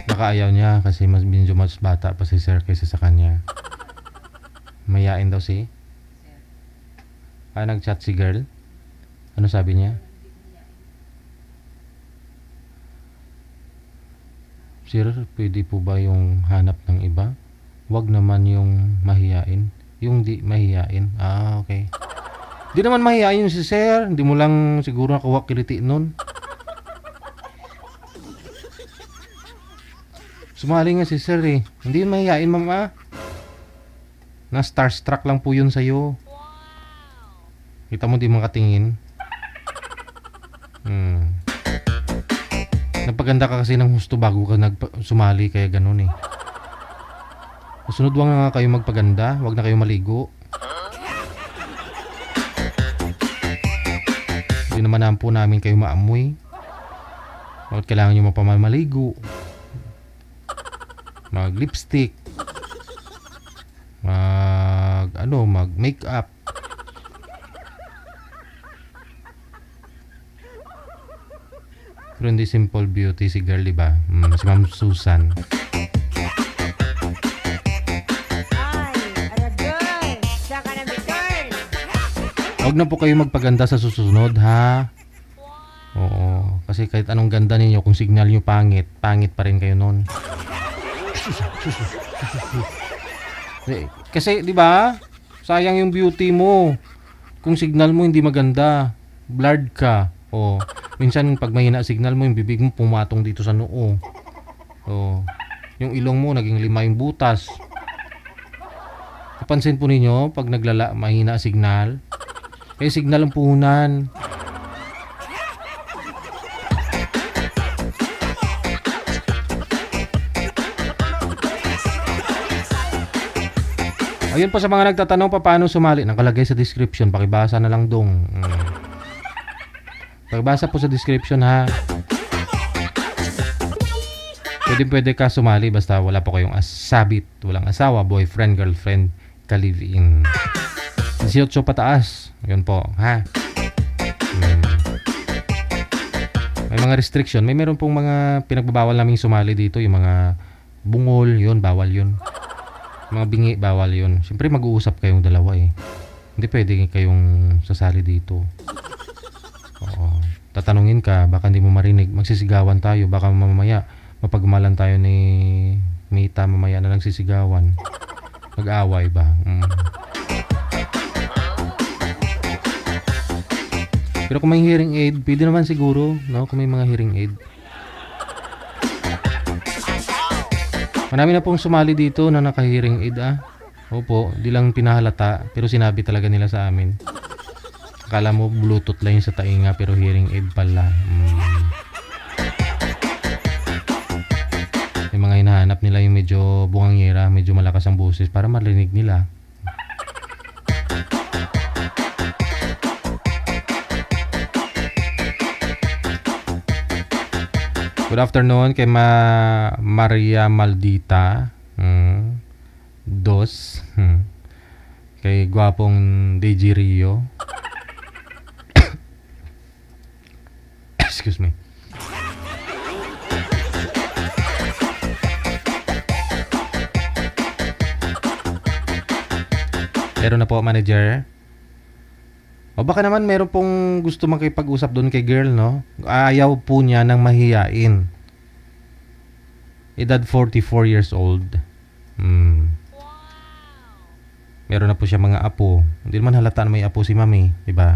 Baka ayaw niya kasi medyo mas bata pa si sir kaysa sa kanya. Mayain daw si? Nag-chat si girl? Ano sabi niya? Sir, pwede po ba yung hanap ng iba? Wag naman yung mahiyain. Yung di mahiyain. Okay. Di naman mahiyain si sir. Hindi mo lang siguro nakuha kiliti nun. Sumali nga si sir eh. Hindi yun mahiyain, mama. Na starstruck lang po yun sa'yo. Kita mo di makatingin. Nagpaganda ka kasi ng husto bago ka sumali, kaya ganun eh. Sunod, wag na nga kayo magpaganda. Wag na kayo maligo. Hindi naman po namin kayo maamoy. Bakit kailangan nyo mapamaligo? Mag lipstick. Mag makeup. Pero hindi simple beauty si girl, diba? Si Ma'am Susan. Huwag na po kayo magpaganda sa susunod, ha? Oo. Kasi kahit anong ganda ninyo, kung signal nyo pangit, pangit pa rin kayo nun. Kasi, di ba? Sayang yung beauty mo. Kung signal mo hindi maganda, blurred ka. O, minsan pag mahina signal mo, yung bibig mo pumatong dito sa noo. O, yung ilong mo naging 5 yung butas. Napansin po ninyo pag mahina signal? Kaya signal ang puhunan. Ayun po sa mga nagtatanong paano sumali. Nakalagay sa description. Pakibasa na lang dong. Pakibasa po sa description, ha. Pwede ka sumali basta wala po kayong sabit, walang asawa, boyfriend, girlfriend, ka-live-in. 18 pataas. Yun po, ha. May mga restriction. Meron pong mga pinagbabawal naming sumali dito. Yung mga bungol, yun, bawal yun. Mga bingi, bawal yun. Siyempre mag-uusap kayong dalawa eh. Hindi pwede kayong sasali dito. Oo. Tatanungin ka, baka hindi mo marinig. Magsisigawan tayo. Baka mamaya mapagmalan tayo ni Mita. Mamaya na lang sisigawan. Mag-away ba? Pero kung may hearing aid, pwede naman siguro, no? Kung may mga hearing aid. Marami na pong sumali dito na naka-hearing aid, Opo, di lang pinahalata, pero sinabi talaga nila sa amin. Akala mo Bluetooth lang yung sa tainga, pero hearing aid pala. Yung mga hinahanap nila yung medyo bungangera, medyo malakas ang boses para marinig nila. Good afternoon kay Maria Maldita. Dos. Kay gwapong DJ Rio. Excuse me. Meron na po, manager. O baka naman meron pong gusto makipag-usap doon kay girl, no? Ayaw po niya ng mahiyain. Edad 44 years old. Meron na po siya mga apo. Hindi naman halata na may apo si mami, di ba?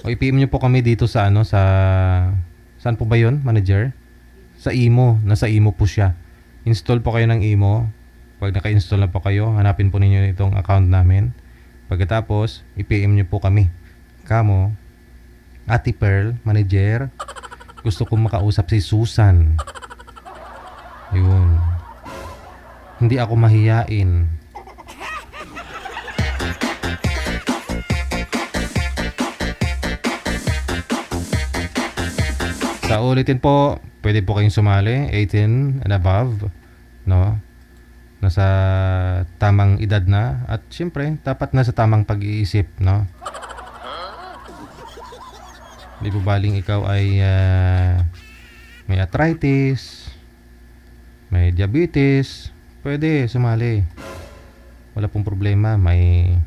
O i-PM niyo po kami dito sa Saan po ba yun, manager? Sa Imo. Nasa Imo po siya. Install po kayo ng Imo. Pag naka-install na po kayo, hanapin po ninyo itong account namin. Pagkatapos, i-PM nyo po kami. Kamo, Ate Pearl, manager, gusto kong makausap si Susan. Yun. Hindi ako mahiyain. Sa ulitin po, pwede po kayong sumali, 18 and above, no? Nasa tamang edad na at syempre, dapat nasa tamang pag-iisip, no? Di po baling ikaw ay may arthritis, may diabetes, pwede sumali. Wala pong problema, may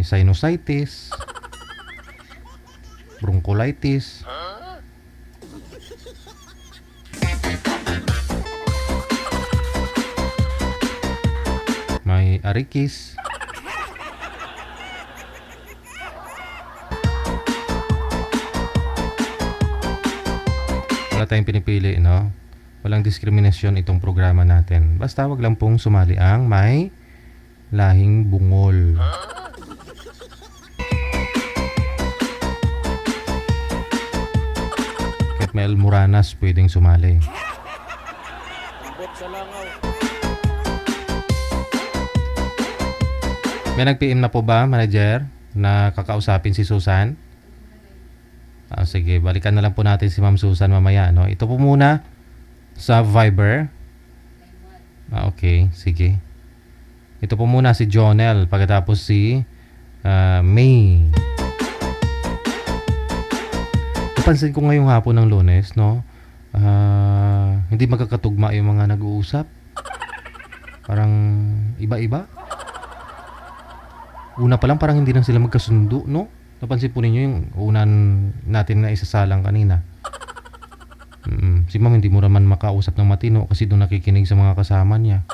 sinusitis, bronchiolitis. May arikis. Wala tayong pinipili, no? Walang diskriminasyon itong programa natin. Basta wag lang pong sumali ang may lahing bungol. Kahit may almoranas, pwedeng sumali. Ambot sa langaw. May nag-PM na po ba, manager, na kakausapin si Susan? Sige, balikan na lang po natin si Ma'am Susan mamaya, no? Ito po muna sa Viber. Okay, sige. Ito po muna si Jonel, pagkatapos si May. Napansin ko ngayong hapon ng Lunes, no? Hindi magkakatugma yung mga nag-uusap. Parang iba-iba. Una pa lang parang hindi lang sila magkasundo, no? Napansin po ninyo yung unan natin na isasalang kanina. Si Ma'am hindi mo naman makausap ng matino kasi doon nakikinig sa mga kasama niya.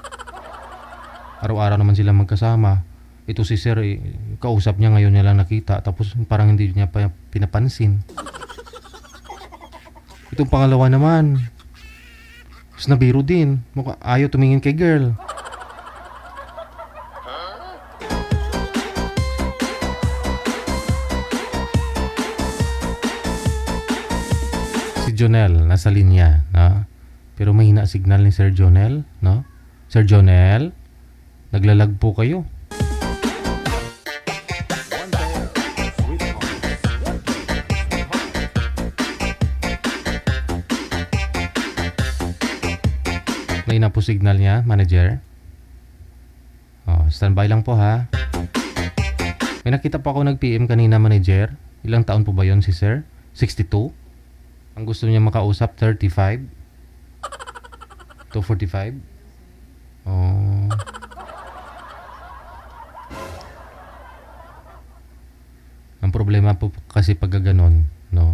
Araw-araw naman sila magkasama. Ito si Sir, kausap niya ngayon niya lang nakita tapos parang hindi niya pa pinapansin. Itong pangalawa naman, mas nabiro din. Ayaw tumingin kay girl. Jonel nasa linya, no? Pero mahina signal ni Sir Jonel, no? Sir Jonel, naglalag po kayo. Mahina po signal niya, manager. Standby lang po ha. May nakita po ako nag-PM kanina, manager. Ilang taon po ba yon si Sir? 62? Ang gusto niya makausap, 35 to 45. Ang problema po kasi pag ganon, no?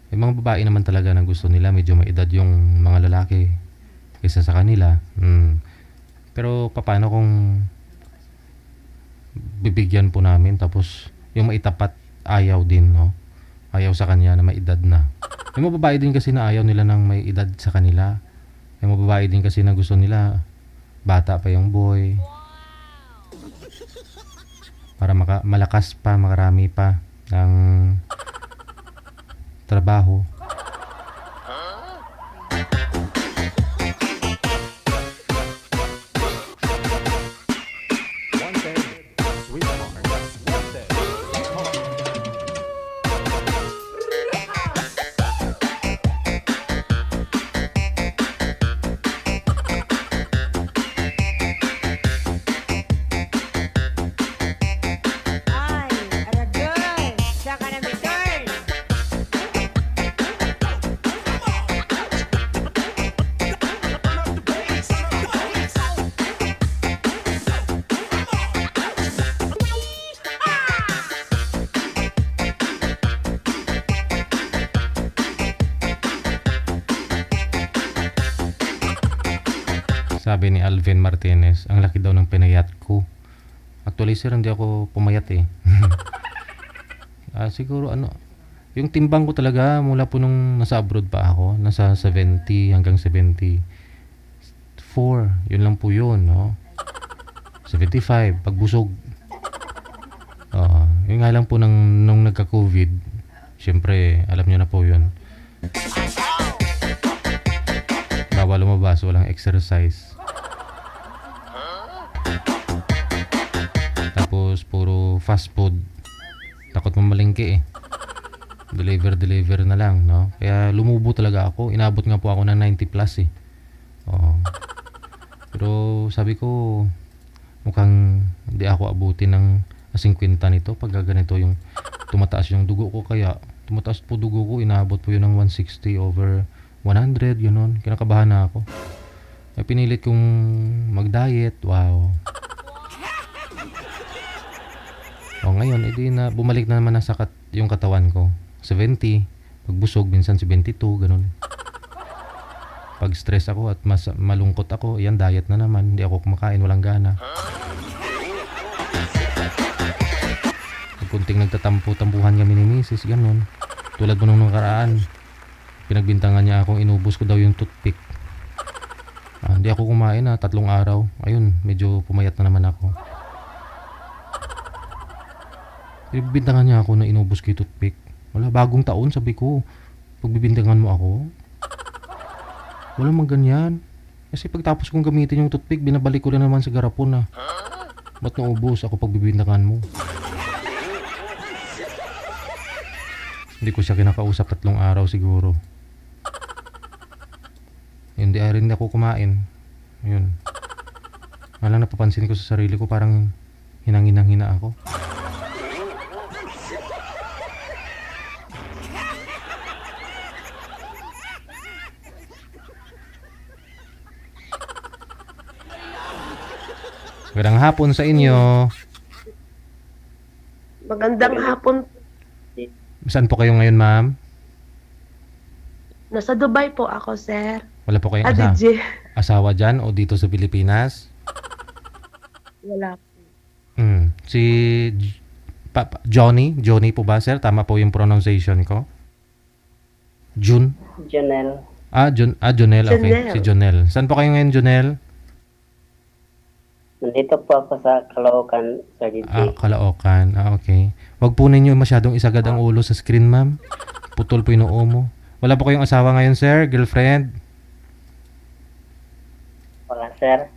Yung mga babae naman talaga na gusto nila medyo may edad yung mga lalaki kaysa sa kanila. Pero paano kung bibigyan po namin tapos yung maitapat ayaw din, no? Ayaw sa kanya na may edad na. May mga babae din kasi na ayaw nila ng may edad sa kanila. May mga babae din kasi na gusto nila bata pa yung boy. Para malakas pa, makarami pa ng trabaho. Sabi ni Alvin Martinez, ang laki daw ng pinayat ko. Actually sir, hindi ako pumayat eh. Siguro ano, yung timbang ko talaga mula po nung nasa abroad pa ako, nasa 70 hanggang 74. Yun lang po yun, no? 75, pagbusog. Yun nga lang po nung nagka-COVID, syempre, alam nyo na po yun. Bawal lumabas, walang exercise. Tapos, puro fast food. Takot mamalengke eh. Deliver na lang, no? Kaya lumubo talaga ako. Inabot nga po ako ng 90 plus eh. Pero sabi ko, mukhang hindi ako abutin ng 50 nito pag ganito yung tumataas yung dugo ko. Kaya tumataas po dugo ko, inabot po yun ng 160 over 100, yun nun. Kinakabahan na ako. Kaya pinilit kong mag-diet. Wow. Ngayon, edi na bumalik na naman na sakat yung katawan ko. 70, pagbusog, minsan 72, ganun. Pag stress ako at malungkot ako, yan, diet na naman. Hindi ako kumakain, walang gana. Pag kunting nagtatampo-tampuhan kami ni Mrs., ganun. Tulad mo nung nakaraan, pinagbintangan niya akong inubos ko daw yung toothpick. Hindi ako kumain 3 araw. Ayun, medyo pumayat na naman ako. Pinagbintangan niya ako na inubos ko yung toothpick. Wala, bagong taon, sabi ko. Pagbibintangan mo ako? Wala mang ganyan. Kasi pagtapos kong gamitin yung toothpick, binabalik ko na naman sa garapon na. Ba't naubos ako pagbibintangan mo? Hindi ko siya kinakausap 3 araw siguro. Hindi rin ako kumain. Ayun. Wala, napapansin ko sa sarili ko, parang hinang-hina ako. Magandang hapon sa inyo. Magandang hapon. Saan po kayo ngayon, ma'am? Nasa Dubai po ako, sir. Wala po kayong asawa dyan o dito sa Pilipinas? Wala po. Si Johnny po ba, sir? Tama po yung pronunciation ko? June? Jonel. Jonel. Okay, si Jonel. Saan po kayo ngayon, Jonel? Nandito po ako sa Caloocan, Sir DJ. Caloocan. Okay. Huwag po ninyo masyadong isagad ang ulo sa screen, ma'am. Putol po yung noo mo. Wala po kayong asawa ngayon, sir? Girlfriend? Wala, sir.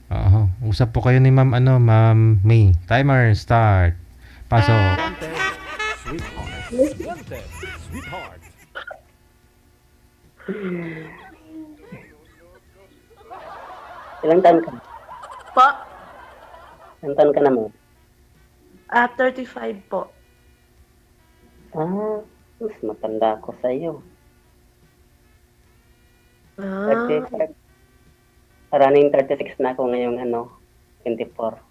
Usap po kayo ni Ma'am May. Timer, start. Pasok. Sweetheart. Ilang taon ka? Po? Ilang taon ka na mo? 35 po. Mas matanda ako sa iyo. 35. Running 36 na ako ngayong 24.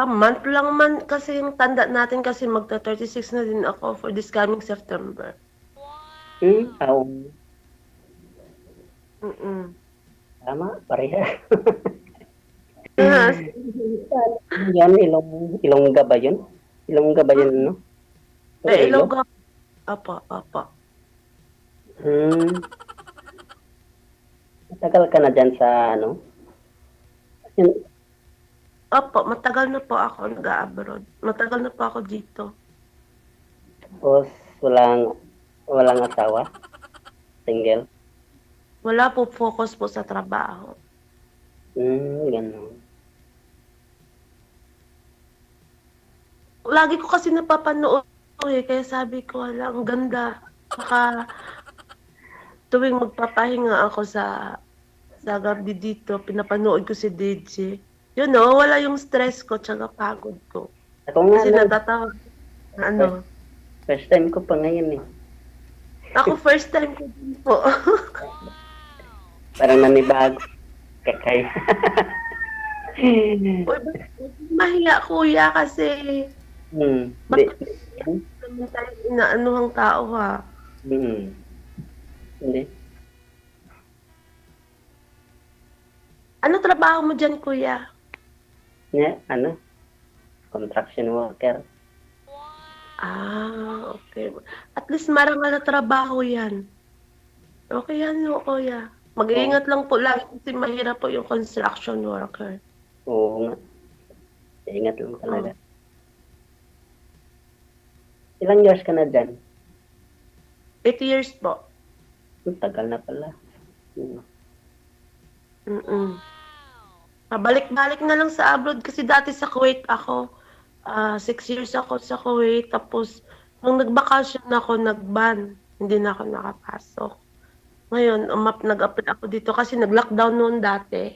Month lang man kasi yung tanda natin kasi magta-36 na din ako for this coming September. Tama, pareha. Yan, Ilongga ba yun? Ilongga ba yun, no? Ilongga. Apa. Matagal ka na dyan sa Opo, matagal na po ako nag-abroad. Matagal na po ako dito. Tapos, walang asawa? Single? Wala po, focus po sa trabaho. Ganun. Lagi ko kasi napapanood kaya sabi ko, wala, ang ganda. Saka, tuwing magpapahinga ako sa gabi dito, pinapanood ko si DJ. Wala yung stress ko, tsaka pagod ko. Ako nga kasi natatawag. First time ko pa ngayon eh. Ako first time ko din po. Parang nanibago. Kakay. Mahiya kuya kasi. Bakit naman tayo inaanuhang tao ha? Hindi. Ano trabaho mo dyan kuya? Construction worker. Okay. At least marangal na trabaho yan. Okay yan yung kuya. Mag-iingat lang po lagi kasi mahirap po yung construction worker. Oo nga. Ingat lang talaga. Ilang years ka na dyan? 8 years po. Ang tagal na pala. Pabalik-balik na lang sa abroad kasi dati sa Kuwait ako. 6 years ako sa Kuwait. Tapos, nung nagbakasyon ako, nag-ban. Hindi na ako nakapasok. Ngayon, nag-apply ako dito kasi nag-lockdown noon dati.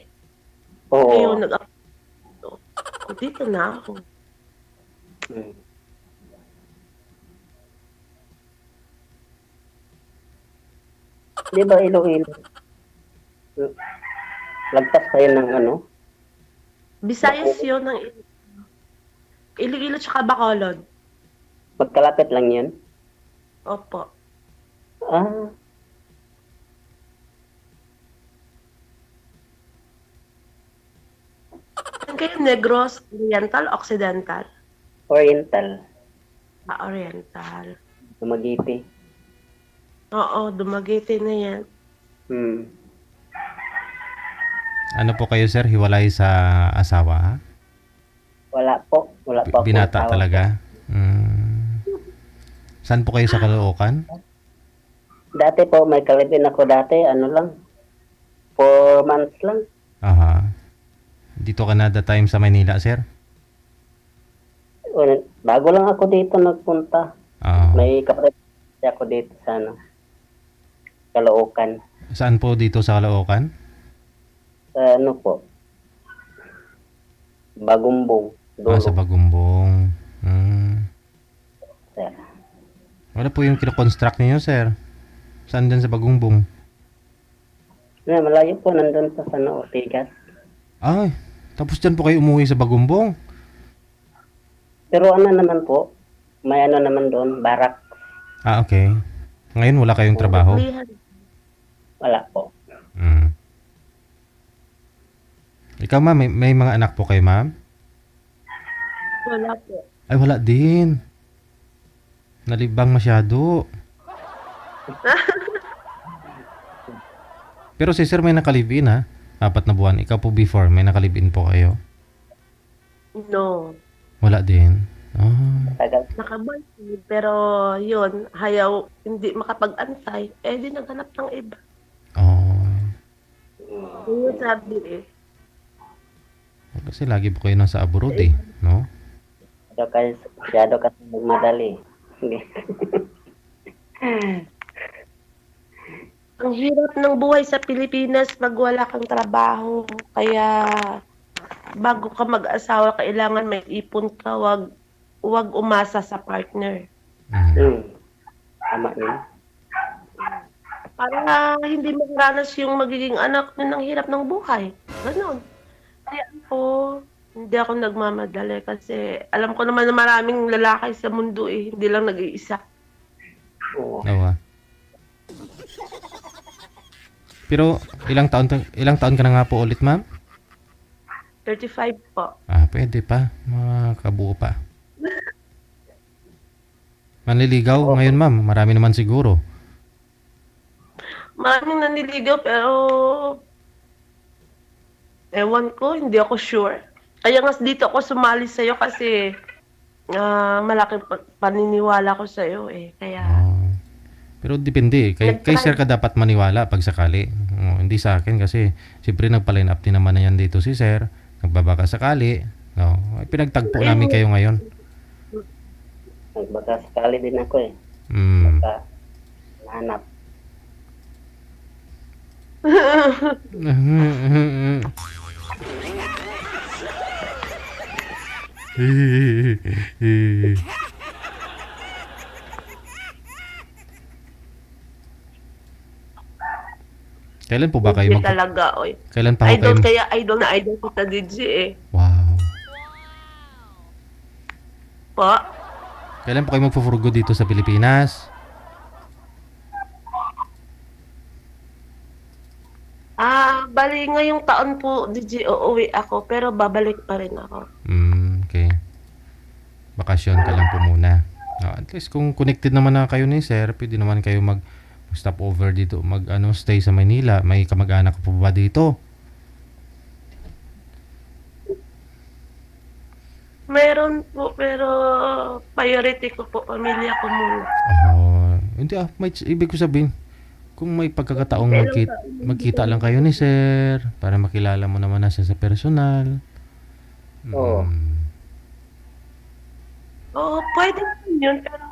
Oo. Ngayon, nag-apply dito. Dito na ako. Di ba Iloilo? Lagpas pa yun ng ano? Visayas yun ng Iloilo tsaka Bacolod. Magkalapit lang yun? Opo. Ah, Saan kayo? Negros, Oriental, Occidental? Oriental. Oriental. Dumaguete. Oo, Dumaguete na yan. Ano po kayo, sir? Hiwalay sa asawa, ha? Wala po. Wala pa po. Binata asawa talaga? Saan po kayo sa Caloocan? Dati po, may kalibin ako dati. Ano lang? 4 months lang. Aha. Dito ka na the time sa Maynila, sir? Bago lang ako dito nagpunta. May kapatid ako dito sa Caloocan. Saan po dito sa Caloocan? Sa ano po? Bagumbong. Sa Bagumbong. Sir. Wala po yung kinoconstruct niyo, sir? Saan din sa Bagumbong? Malayo po, nandun pa sa Ortigas. Ay, tapos dyan po kayo umuwi sa Bagumbong? Pero ano naman po, may ano naman doon, barak. Okay. Ngayon wala kayong trabaho? Wala po. Ikaw, ma'am, may mga anak po kayo, ma'am? Wala po. Ay, wala din. Nalibang masyado. Pero si sir may nakalibin, ha? 4 na buwan. Ikaw po before, may nakalibin po kayo? No. Wala din. Nakaboyfriend, pero yun, hindi makapag-antay, di naghanap ng iba. Yun sabi Kasi lagi po kayo nasa abroad, no? Masyado kasi magmadali. Ang hirap ng buhay sa Pilipinas pag wala kang trabaho. Kaya bago ka mag-asawa, kailangan may ipon ka. Wag umasa sa partner. Tama yun. Para hindi makaranas yung magiging anak nyo ng hirap ng buhay. Ganon. Kaya hindi ako nagmamadali kasi alam ko naman na maraming lalaki sa mundo hindi lang nag-iisa. Oo. Pero ilang taon ka na nga po ulit, ma'am? 35 po. Pwede pa. Makabuo pa. Manliligaw ngayon, ma'am. Marami naman siguro. Maraming naniligaw pero ewan ko, hindi ako sure. Kaya nga dito ako sumali sa'yo kasi malaking paniniwala ko sa'yo Kaya pero depende. Kay sir ka dapat maniwala pag sakali. Hindi sa akin kasi siyempre nagpa-line up din naman na yan dito si sir. Nagbabaka sakali. No, pinagtagpo namin kayo ngayon. Nagbaka sakali din ako Baka nahanap. Kailan po ba kayo talaga, Kailan pa idol kayo? kaya idol na idol ko sa DJ Wow. Po? Kailan po kayo magpo-for good dito sa Pilipinas? Bali ngayong taon po DJ uuwi ako pero babalik pa rin ako. Okay. Bakasyon ka lang po muna. At least kung connected naman na kayo ni sir, pwede naman kayo stop over dito, stay sa Manila. May kamag-anak po ba dito? Meron po, pero priority ko po, pamilya ko muna. Hindi may ibig ko sabihin, kung may pagkakataong magkita lang kayo ni sir, para makilala mo naman na siya sa personal. Oo. Oo, pwede naman yun, pero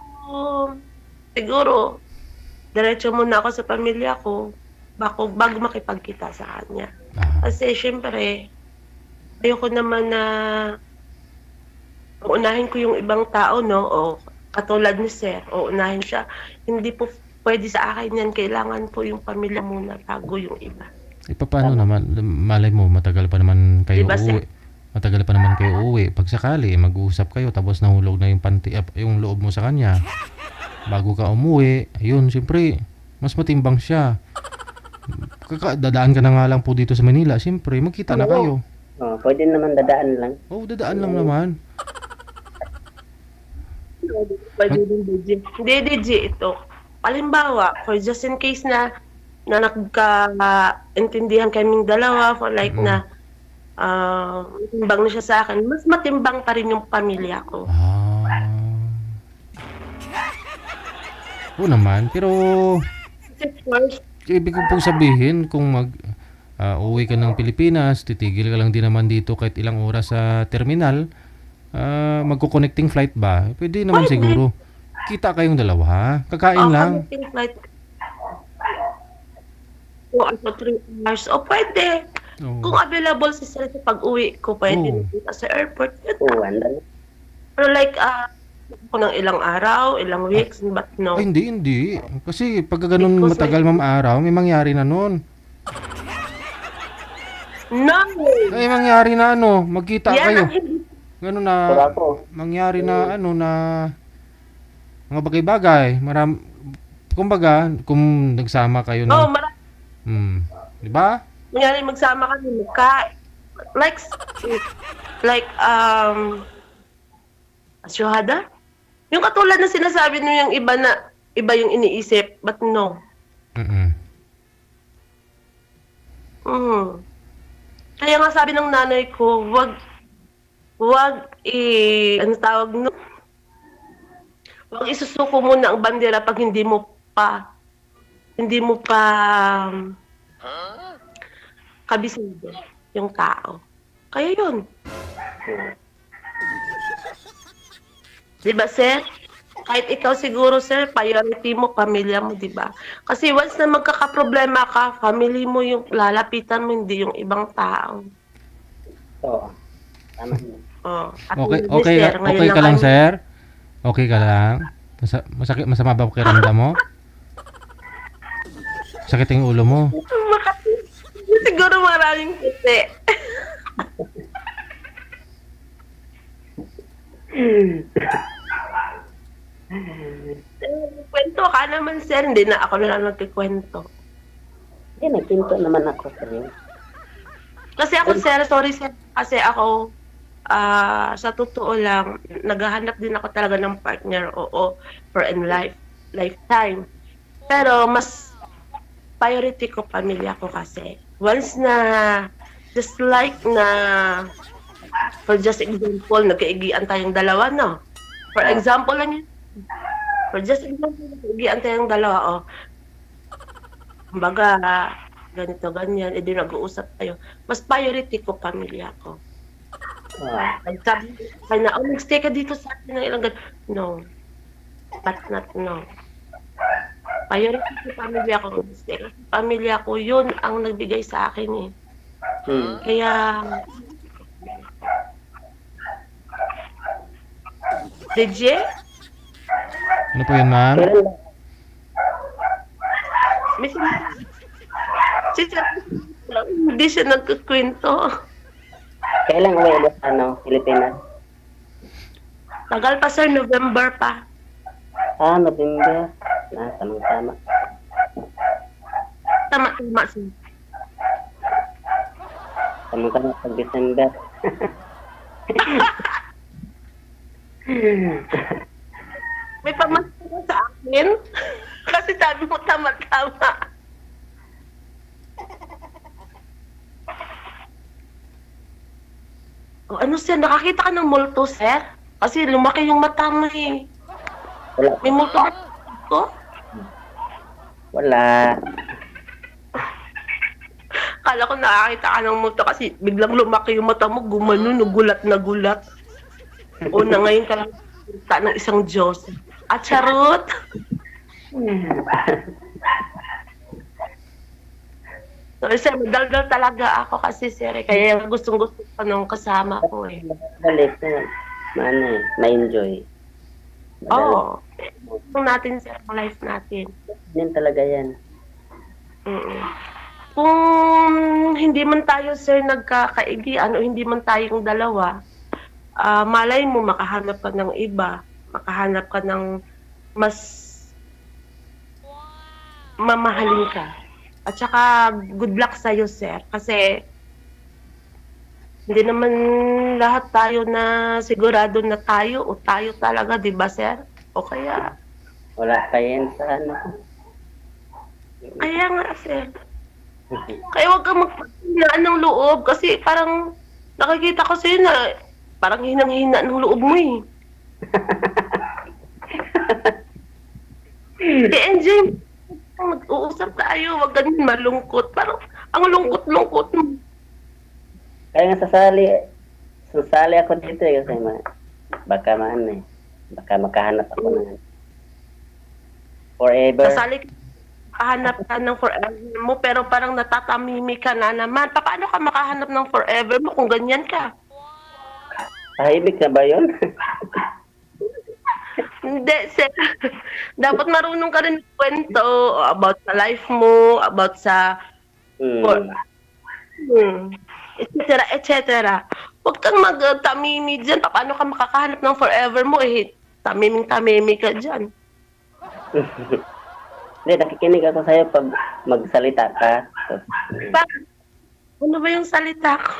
siguro, diretso muna ako sa pamilya ko bago makipagkita sa kanya. Kasi syempre, ayoko naman na uunahin ko yung ibang tao, no? O katulad ni Sir, uunahin siya. Hindi po pwede sa akin yan. Kailangan po yung pamilya muna bago yung iba. Paano naman? Malay mo, matagal pa naman kayo Diba, uuwi. sir? Matagal pa naman kayo uuwi. Pag sakali, mag-uusap kayo, tapos nahulog na yung loob mo sa kanya. Bago ka umuwi, ayun, siyempre, mas matimbang siya. Dadaan ka na nga lang po dito sa Manila, siyempre, magkita na kayo. Pwede naman dadaan lang. Dadaan lang naman. Pwede din, DJ. Hindi, DJ, ito. Halimbawa, for just in case na nagka-intindihan kaming dalawa, for like na matimbang na siya sa akin, mas matimbang pa rin yung pamilya ko. Oo naman, pero ibig ko pong sabihin, kung uwi ka ng Pilipinas, titigil ka lang din naman dito kahit ilang oras sa terminal, magko-connecting flight ba? Pwede naman siguro. Kita kayong dalawa, kakain lang. Connecting flight. 2 or 3 hours. O pwede. Kung available si Sir sa pag-uwi ko, pwede dito sa airport. Pero like, kung ng ilang araw, ilang weeks, but no. Ay, hindi. Kasi pag ganun matagal araw, may mangyari na nun. No! Ay, mangyari na magkita kayo. Ganun na, mangyari na na mga bagay-bagay. Kumbaga, kung nagsama kayo na. Di ba? Mangyari magsama kami, asyuhada? Yung katulad na sinasabi nyo yung iba yung iniisip, but no. Kaya nga sabi ng nanay ko, wag isusuko muna ang bandera pag hindi mo pa kabisado yung tao. Kaya yun. Diba, sir? Kahit ikaw siguro, sir, priority mo, pamilya mo, diba? Kasi once na magkakaproblema ka, family mo yung lalapitan mo, hindi yung ibang tao. Oo. Tama yun. Okay ka lang, sir? Okay ka lang? Masama ba pakiramdam mo? Sakit yung ulo mo? Siguro maraming kasi. Kwento ka naman, sir. Hindi na ako na lang nagkikwento. Hindi, nagkwento naman ako sa iyo. Kasi ako, sir, sorry, sir. Kasi ako, sa totoo lang, naghahanap din ako talaga ng partner, for in lifetime. Pero mas priority ko pamilya ko kasi. Once na, just like na, for just example, nagkaigian tayong dalawa, no? For example lang yun. For just example, nagkaigian tayong dalawa, kumbaga, ganito, ganyan, edi nag-uusap tayo. Mas priority ko pamilya ko. Nagsabi na, nag-stay ka dito sa atin ng ilang no. But not, no. Priority ko pamilya ko. Pamilya ko, yun ang nagbigay sa akin eh. Kaya, DJ? Ano po yun, ma'am? Hindi siya nagkukwento. Kailan uwi ulit Pilipinas? Tagal pa, sir, November pa. November. Tama. Tama, sir. Tama pag December. May pamasko ka sa akin? Kasi sabi mo tama-tama. O, ano sir, nakakita ka ng multo, sir? Kasi lumaki yung mata mo eh. Wala. May multo ba ko? Wala. Kala ko nakakita ka ng multo kasi biglang lumaki yung mata mo, gumano, gulat na gulat. O na ngayon ka lang nakita ng isang Diyos. At charot! So, sir, madaldal talaga ako kasi, sir. Kaya gustong-gusto ko nung kasama ko eh. Galit na. Ma-enjoy. Oo. Gusto natin, sir, ang life natin. Yan talaga yan. Kung hindi man tayo, sir, nagkakaigian o hindi man tayong dalawa, malay mo makahanap ka ng iba, makahanap ka ng mas mamahalin ka. At saka, good luck sa'yo, sir. Kasi, hindi naman lahat tayo na sigurado na tayo o tayo talaga, di ba, sir? O kaya... Wala pa yan sa ano. Kaya nga, sir. Kaya huwag kang magpahinaan ng loob kasi parang nakikita ko sa'yo na parang hinang-hina ng loob mo eh. I-enjoy. Mag-uusap tayo, huwag ganun malungkot. Parang ang lungkot-lungkot mo. Kaya nga sasali ako dito eh, kasi baka makahanap ako ng forever. Sasali makahanap ka ng forever mo pero parang natatamimi ka na naman. Paano ka makahanap ng forever mo kung ganyan ka? Tahimik na ba yun? Hindi, sir. Dapat marunong ka rin kwento about sa life mo, about sa et cetera. Huwag kang mag-tamimi dyan. Paano ka makakahanap ng forever mo eh? Tamiming-tamimi ka dyan. Hindi, nakikinig ako sa'yo pag magsalita ka. Bakit? Ano ba yung salita ko?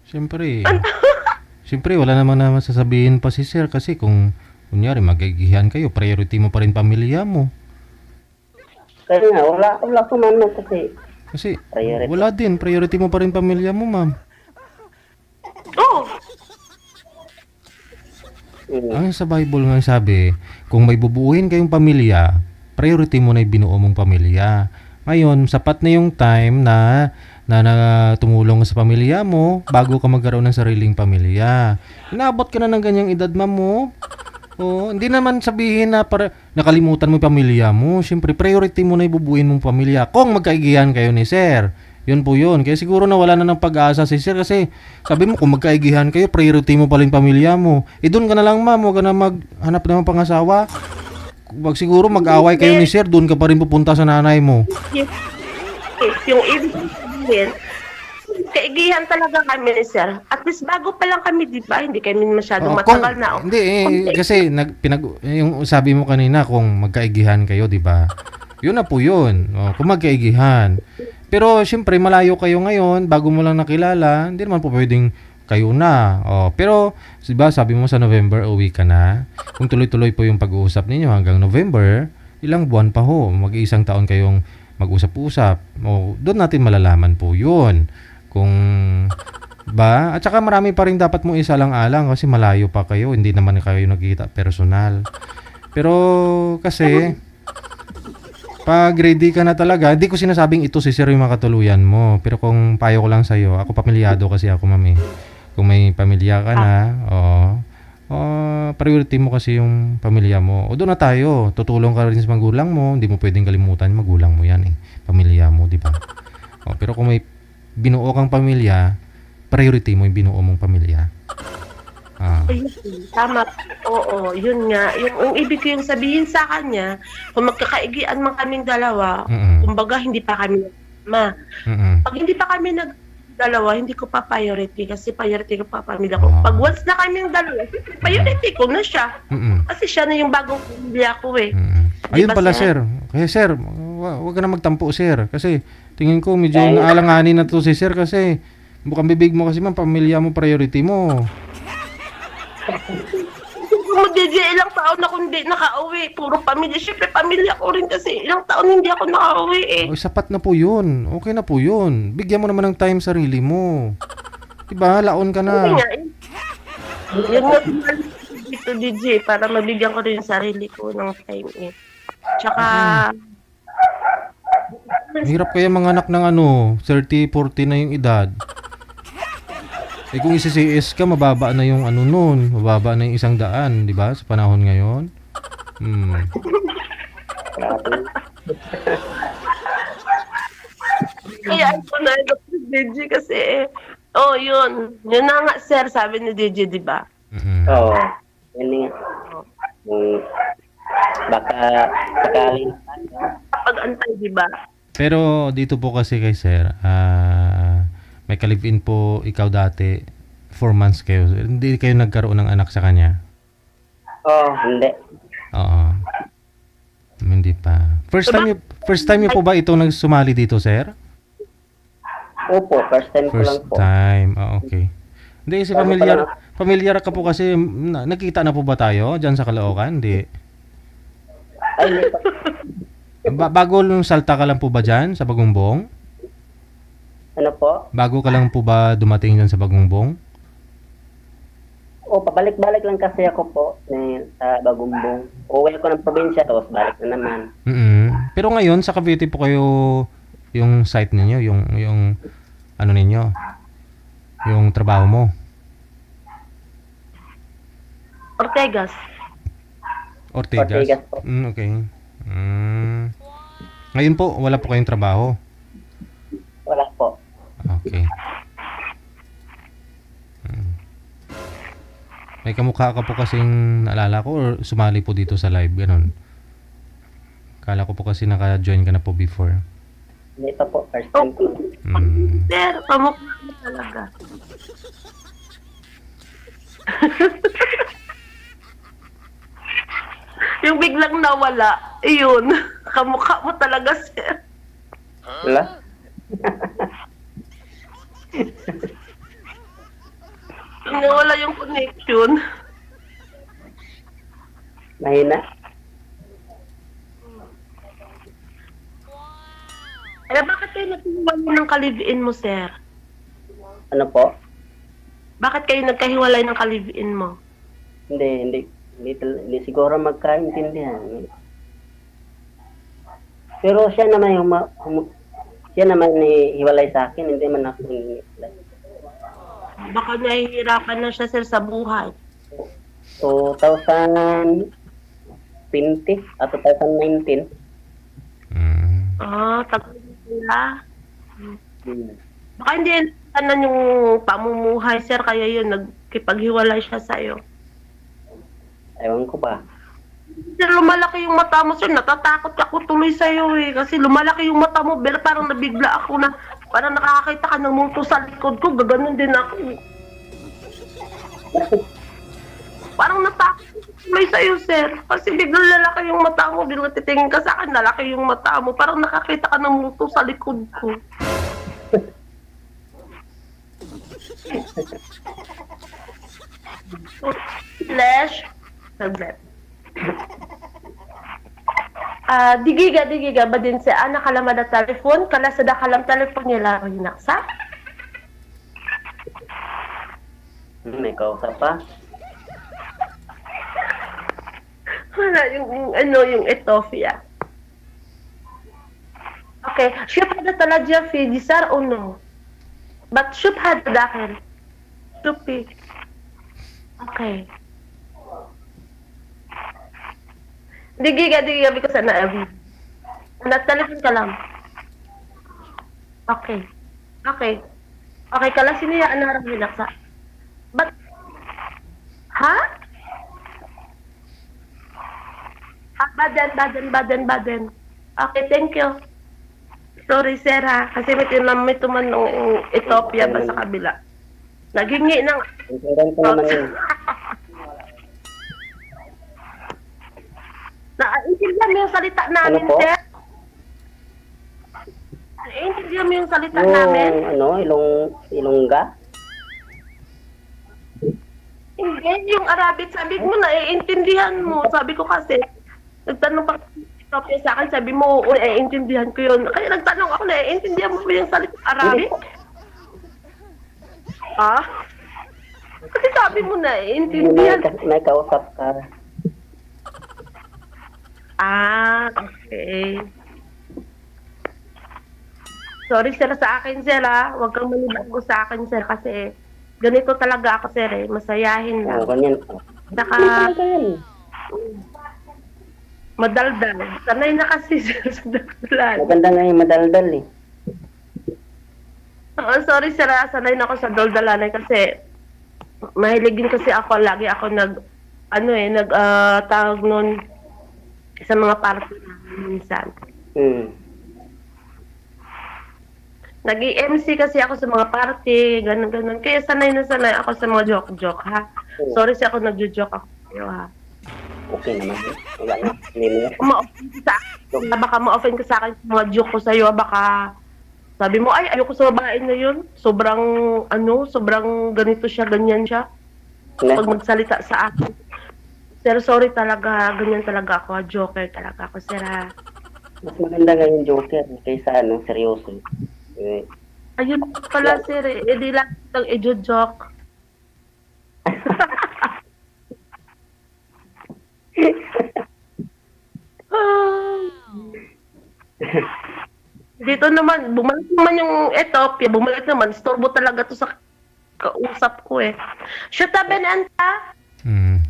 Siyempre, wala naman na masasabihin pa si sir kasi kung kunyari magigihan kayo, priority mo pa rin pamilya mo. Kaya nga, wala ko man kasi priority. Wala din, priority mo pa rin pamilya mo, ma'am. Oo. Ang sa Bible nga sabi, kung may bubuuin kayong pamilya, priority mo na yung binuo mong pamilya. Ngayon, sapat na yung time na tumulong sa pamilya mo bago ka magkaroon ng sariling pamilya. Inaabot ka na ng ganyang edad, ma'am mo. Hindi naman sabihin na nakalimutan mo yung pamilya mo. Siyempre, priority mo na ibubuin mong pamilya. Kung magkaigihan kayo ni sir, yun po yun. Kaya siguro nawala na ng pag-asa si sir kasi sabi mo kung magkaigihan kayo, priority mo pala yung pamilya mo. Doon ka na lang, ma'am. Huwag ka na maghanap ng pangasawa. Wag siguro mag-away kayo ni sir, doon ka pa rin pupunta sa nanay mo. Yung ibig sabihin, kaigihan talaga kami ni sir. At least bago pa lang kami, di ba? Hindi kami masyadong matagal na. Kasi yung sabi mo kanina kung magkaigihan kayo, di ba? Yun na po yun. Kung magkaigihan. Pero syempre malayo kayo ngayon, bago mo lang nakilala, hindi naman po pwedeng kayo na. Pero diba, sabi mo sa November uwi ka na. Kung tuloy-tuloy po yung pag-uusap ninyo hanggang November, ilang buwan pa ho, mag-iisang taon kayong mag-usap-usap. Doon natin malalaman po yun. Kung ba? At saka marami pa rin dapat mo isalang-alang kasi malayo pa kayo, hindi naman kayo nagkita personal. Pero kasi pag ready ka na talaga, hindi ko sinasabing ito si sir yung makatuluyan mo. Pero kung payo ko lang sa'yo, ako pamilyado kasi ako, mami. Kung may pamilya ka na, priority mo kasi yung pamilya mo. Doon na tayo, tutulong ka rin sa magulang mo, hindi mo pwedeng kalimutan, magulang mo yan eh. Pamilya mo, di ba? Pero kung may binuo kang pamilya, priority mo yung binuo mong pamilya. Ayun, tama. Oo, yun nga. Yung ibig ko yung sabihin sa kanya, kung magkakaigian man kaming dalawa, kumbaga hindi pa kami Pag hindi pa kami dalawa, hindi ko pa priority kasi priority ko pa pamilya ko. Pag once na kaming dalawa, priority ko na siya. Kasi siya na yung bagong pamilya ko eh. Ayun pala sir. Kaya sir, wag ka na magtampo sir. Kasi tingin ko medyo naalanganin na to si sir kasi bukang bibig mo kasi man, pamilya mo priority mo. Mo DJ, ilang taon ako hindi nakauwi. Puro pamilya. Siyempre, pamilya ko rin kasi ilang taon hindi ako nakauwi eh. Oy, sapat na po yun. Okay na po yun. Bigyan mo naman ng time sarili mo. Diba? Laon ka na. Hindi nga eh. Yun nga dito DJ para mabigyan ko rin yung sarili ko ng time eh. Tsaka, Hirap kaya mga anak ng 30, 40 na yung edad. Eh kung isi-CS ka, mababa na yung nun. Mababa na yung 100, di ba? Sa panahon ngayon. kaya ako na ito DJ kasi yun. Yun na nga sir, sabi ni DJ, di ba? Oo. Yun nga. Baka sakaling Pag-antay, di ba? Pero dito po kasi kay sir, may ka-live-in po ikaw dati. 4 months kayo. Hindi kayo nagkaroon ng anak sa kanya? hindi. Oo. Hindi pa. First time niyo po ba ito nagsumali dito, sir? Opo, first time ko lang First po. time. Okay. Hindi, si familiar ka po kasi, nakita na po ba tayo dyan sa Caloocan? Hindi. Ay, hindi pa. Bago nung salta ka lang po ba dyan sa Bagumbong? Ano po? Bago ka lang po ba dumating dyan sa Bagumbong? Pabalik-balik lang kasi ako po sa Bagumbong. Uwi ako ng probinsya, tapos balik na naman. Pero ngayon, sa Cavite po kayo yung site ninyo, yung ano ninyo, yung trabaho mo. Ortegas. Ortegas po. Okay. Ngayon po, wala po kayong trabaho? Wala po. Okay. May kamukha ka po kasing naalala ko or sumali po dito sa live, ganun? Kala ko po kasi naka-join ka na po before. Hindi pa po, first time ko. Sir, pamukha mo talaga. Yung biglang nawala, yun. Kamukha mo talaga, sir. Wala? Nawala yung connection. Mahina? Bakit kayo nagkahiwalay ng kalivin mo, sir? Ano po? Bakit kayo nagkahiwalay ng kalivin mo? Hindi siguro magkaintindihan. Pero siya naman siya naman hiwalay sa akin, hindi man ako hiwalay. Baka nahihirapan na siya, sir, sa buhay. 2020 at 2019. Tagal na. Baka hindi na yung pamumuhay, sir, kaya yun, nagkipaghiwalay siya sa'yo. Ewan ko ba? Sir, lumalaki yung mata mo, sir. Natatakot ako tuloy sa'yo eh. Kasi lumalaki yung mata mo, pero parang nabigla ako na parang nakakakita ka ng multo sa likod ko. Gaganon din ako. Parang natakot ako tuloy sa'yo, sir. Kasi biglang lalaki yung mata mo. Biglang titingin ka sa akin, lalaki yung mata mo. Parang nakakita ka ng multo sa likod ko. Flash. Saglit. Digiga ba din sa anak kalamad na telepon? Kala sa dakalam telepon niya laro hinaksa? May kausap pa? Wala, yung Ethiopia. Okay, should have the talaga fi disar o no? But should have the dakin. Tupi. Okay. Digiga because na telepon ka lang. Okay. Kala siniya anarang hinaksa. But Baden. Okay, thank you. Sorry, sir, ha? Kasi may tuman ng Ethiopia ba sa kabila. Naghingi ng... Naiintindihan mo yung salita namin, Ano po? sir? Naiintindihan mo yung salita namin? Ilongga? Hindi, yung Arabic, sabi mo, naiintindihan mo. Sabi ko kasi, nagtanong pa Ethiopia sa akin, sabi mo, oo, naiintindihan ko yun. Kaya nagtanong ako, naiintindihan mo ba yung salita Arabic? Ha? Kasi sabi mo, naiintindihan. May kausap ka. Ah, okay. Sorry, sir, sa akin, sir, ha? Huwag kang manibago sa akin, sir, kasi ganito talaga ako, sir, eh. Masayahin lang. Ganyan. Saka, madaldal. Sanay na kasi, sir, sa daldalan. Maganda nga yung madaldal eh. Oo, sorry, sir, ha? Sanay na ako sa daldalan, eh, kasi mahilig din kasi ako, lagi ako tawag nun sa mga party namin minsan. Nag-MC kasi ako sa mga party, ganun-ganun. Kaya sanay na sanay ako sa mga joke-joke, ha? Sorry si ako nagjo-joke ako sa'yo, ha? Okay naman. Wala na. Hindi mo yan. Ma-offend ka sa akin. Baka ma-offend ka sa akin sa mga joke ko sa'yo, baka sabi mo, ay, ayoko sa babae na yun. Sobrang ganito siya, ganyan siya. Pag magsalita sa akin. Sir, sorry talaga, ganyan talaga ako, joker talaga ako, sir, ha? Mas maganda nga yung joker kaysa seryoso. Ayun pala, sir, di lang itong i-joke. Dito naman, bumalik naman yung Ethiopia, bumalik naman, storbo talaga to sa kausap ko, eh. Shoot up and anta?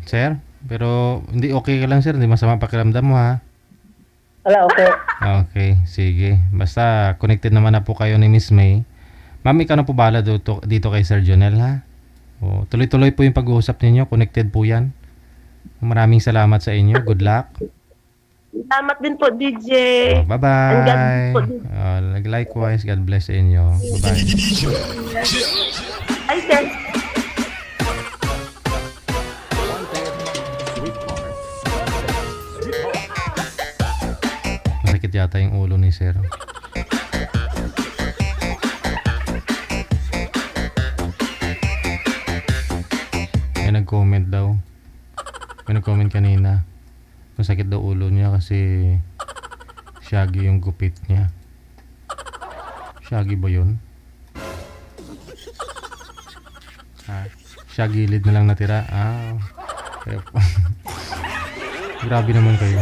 Sir? Pero hindi okay ka lang, sir. Hindi masama pakiramdam mo, ha? Wala, okay. Okay, sige. Basta connected naman na po kayo ni Miss May. Ma'am, ikaw na po bahala dito kay Sir Jonel, ha? O, tuloy-tuloy po yung pag-uusap ninyo. Connected po yan. Maraming salamat sa inyo. Good luck. Salamat din po, DJ. Bye-bye. And God bless po, DJ. Likewise, God bless sa inyo. Bye-bye. Ay, sir. Masakit yata yung ulo ni Sir. May nag-comment daw. May nag-comment kanina. Masakit daw ulo niya kasi shaggy yung gupit niya. Shaggy ba yun? Siya gilid na lang natira. Kaya po. Grabe naman kayo.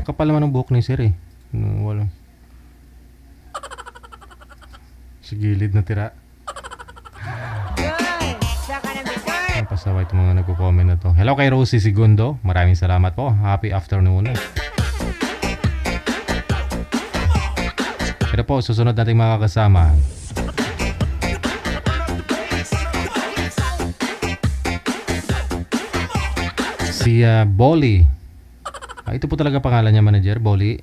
Kapal naman ang buhok ni Sir, eh. Wala. Si gilid na tira. Pasaway itong mga nagko-comment na to. Hello kay Rosie Segundo. Maraming salamat po. Happy afternoon. Pero po, susunod nating mga kasama. Si Bolly. Ito po talaga pangalan niya, manager, Bolly.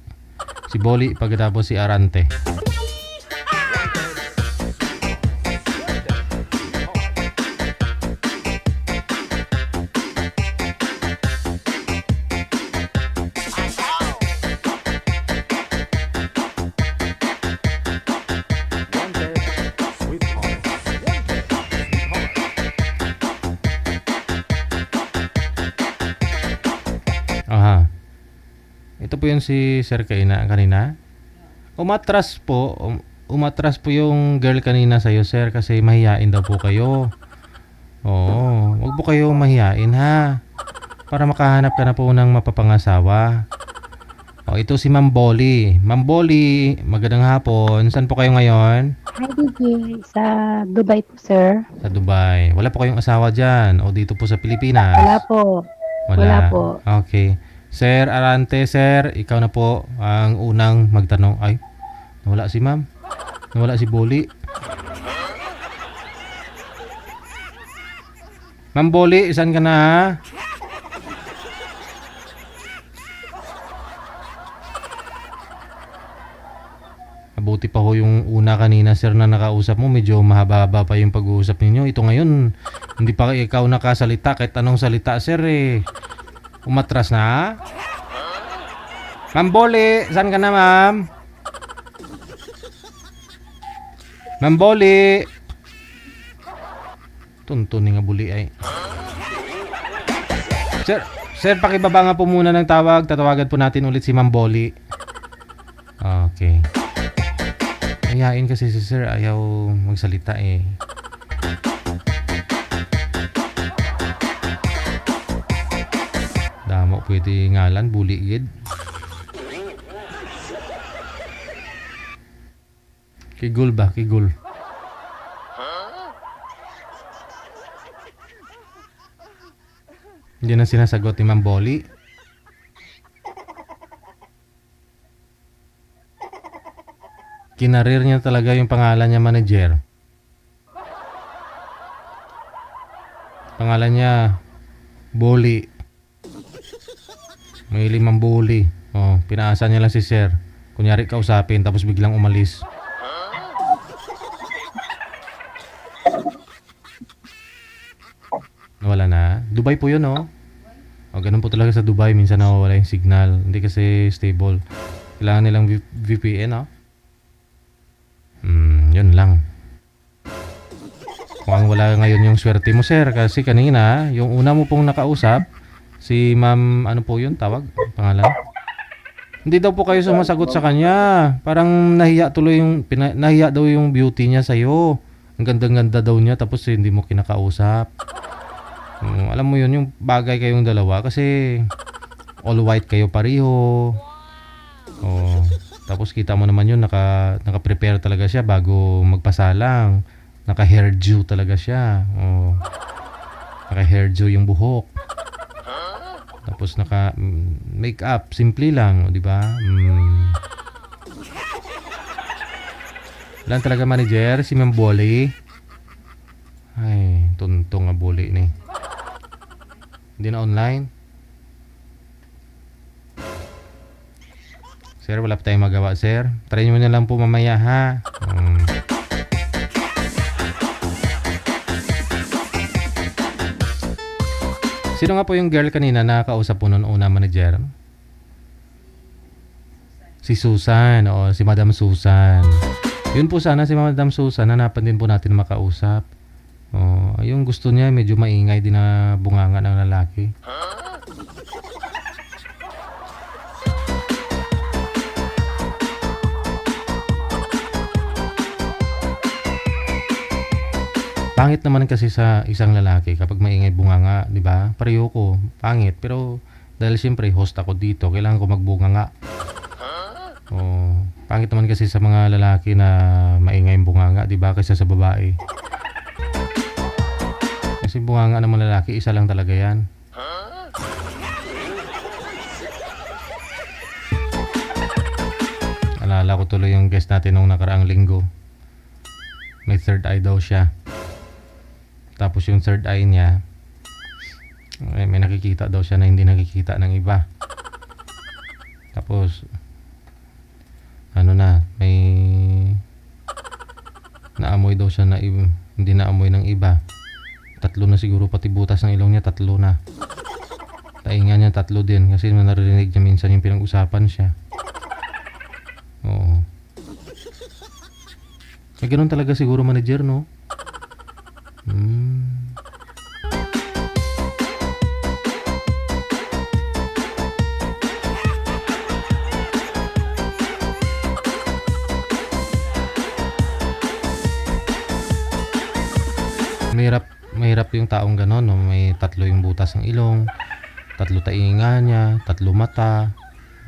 Si Bolly, pagkatapos si Arante. Aha. Ito po yun si Sir kanina. Umatras po yung girl kanina sa'yo, Sir, kasi mahihain daw po kayo. Oo, wag po kayo mahihain, ha. Para makahanap ka na po ng mapapangasawa. Ito si Ma'am Bolly. Ma'am Bolly, magandang hapon. Saan po kayo ngayon? Hi, DJ. Sa Dubai po, sir. Sa Dubai. Wala po kayong asawa dyan o dito po sa Pilipinas? Wala po. Wala po. Okay. Sir Arante, sir, ikaw na po ang unang magtanong. Ay, nawala si Ma'am. Nawala si Bolly. Ma'am Bolly, saan ka na, ha? Mabuti pa ho yung una kanina, sir, na nakausap mo. Medyo mahaba-haba pa yung pag-uusap ninyo. Ito ngayon, hindi pa ikaw nakasalita. Kahit anong salita, sir, eh. Umatras na, ha? Ma'am Bolly, saan ka na, ma'am? Ma'am Bolly. Tuntunin nga buli ay. Sir, pakibaba nga po muna ng tawag. Tatawagan po natin ulit si Ma'am Boli. Okay. Ayain kasi si Sir ayaw magsalita eh. Damo pwede ngalan, buli gid. Kigul ba? Kigul. Hindi na sinasagot ni Ma'am Boli. Kinarir niya talaga yung pangalan niya, manager. Pangalan niya, Boli. May 5 Boli. Oh, pinaasa niya lang si Sir. Kunyari kausapin tapos biglang umalis. Nawala na. Dubai po yun, oh. O, ganun po talaga sa Dubai. Minsan nawawala yung signal. Hindi kasi stable. Kailangan nilang VPN, oh. Yun lang. Mukhang wala ngayon yung swerte mo, sir. Kasi kanina, yung una mo pong nakausap, si ma'am, ano po yun? Tawag? Pangalan? Hindi daw po kayo sumasagot sa kanya. Parang nahiya tuloy yung, nahiya daw yung beauty niya sa'yo. Ang ganda-ganda daw niya, tapos hindi mo kinakausap. Alam mo yun, yung bagay kayong dalawa kasi all white kayo pareho. Oh, tapos kita mo naman yun, naka-prepare talaga siya bago magpasalang. Naka-hairdo talaga siya. Oh, naka-hairdo yung buhok. Tapos naka-makeup, simple lang, di ba? Lang talaga manager, si Ma'am Boli. Ay, tuntong nga Boli ni. Hindi na online. Sir, wala pa tayong magawa, sir. Try nyo na lang po mamaya, ha? Sino nga po yung girl kanina na kausap po noon una, manager? Si Susan, o si Madam Susan. Yun po sana si Madam Susan, hanapan din po natin makausap. Oh, yung gusto niya medyo maingay din na bunganga ng lalaki. Pangit naman kasi sa isang lalaki kapag maingay bunganga, di ba? Pareho ko, pangit. Pero dahil siyempre host ako dito, kailangan ko magbunganga. Oh, pangit naman kasi sa mga lalaki na maingay bunganga, di ba? Kaysa sa babae. Kasi bunganga ng mga lalaki, isa lang talaga yan. Alala ko tuloy yung guest natin nung nakaraang linggo. May third eye daw siya. Tapos yung third eye niya, may nakikita daw siya na hindi nakikita ng iba. Tapos, ano na, may naamoy daw siya na hindi naamoy ng iba. 3 na siguro, pati butas ng ilong niya 3 na. Tainga niya 3 din kasi narinig niya minsan yung pinag-usapan siya. Oo. May ganun talaga siguro manager, no? Mahirap yung taong gano'n, no? May 3 yung butas ng ilong, 3 tainga niya, 3 mata.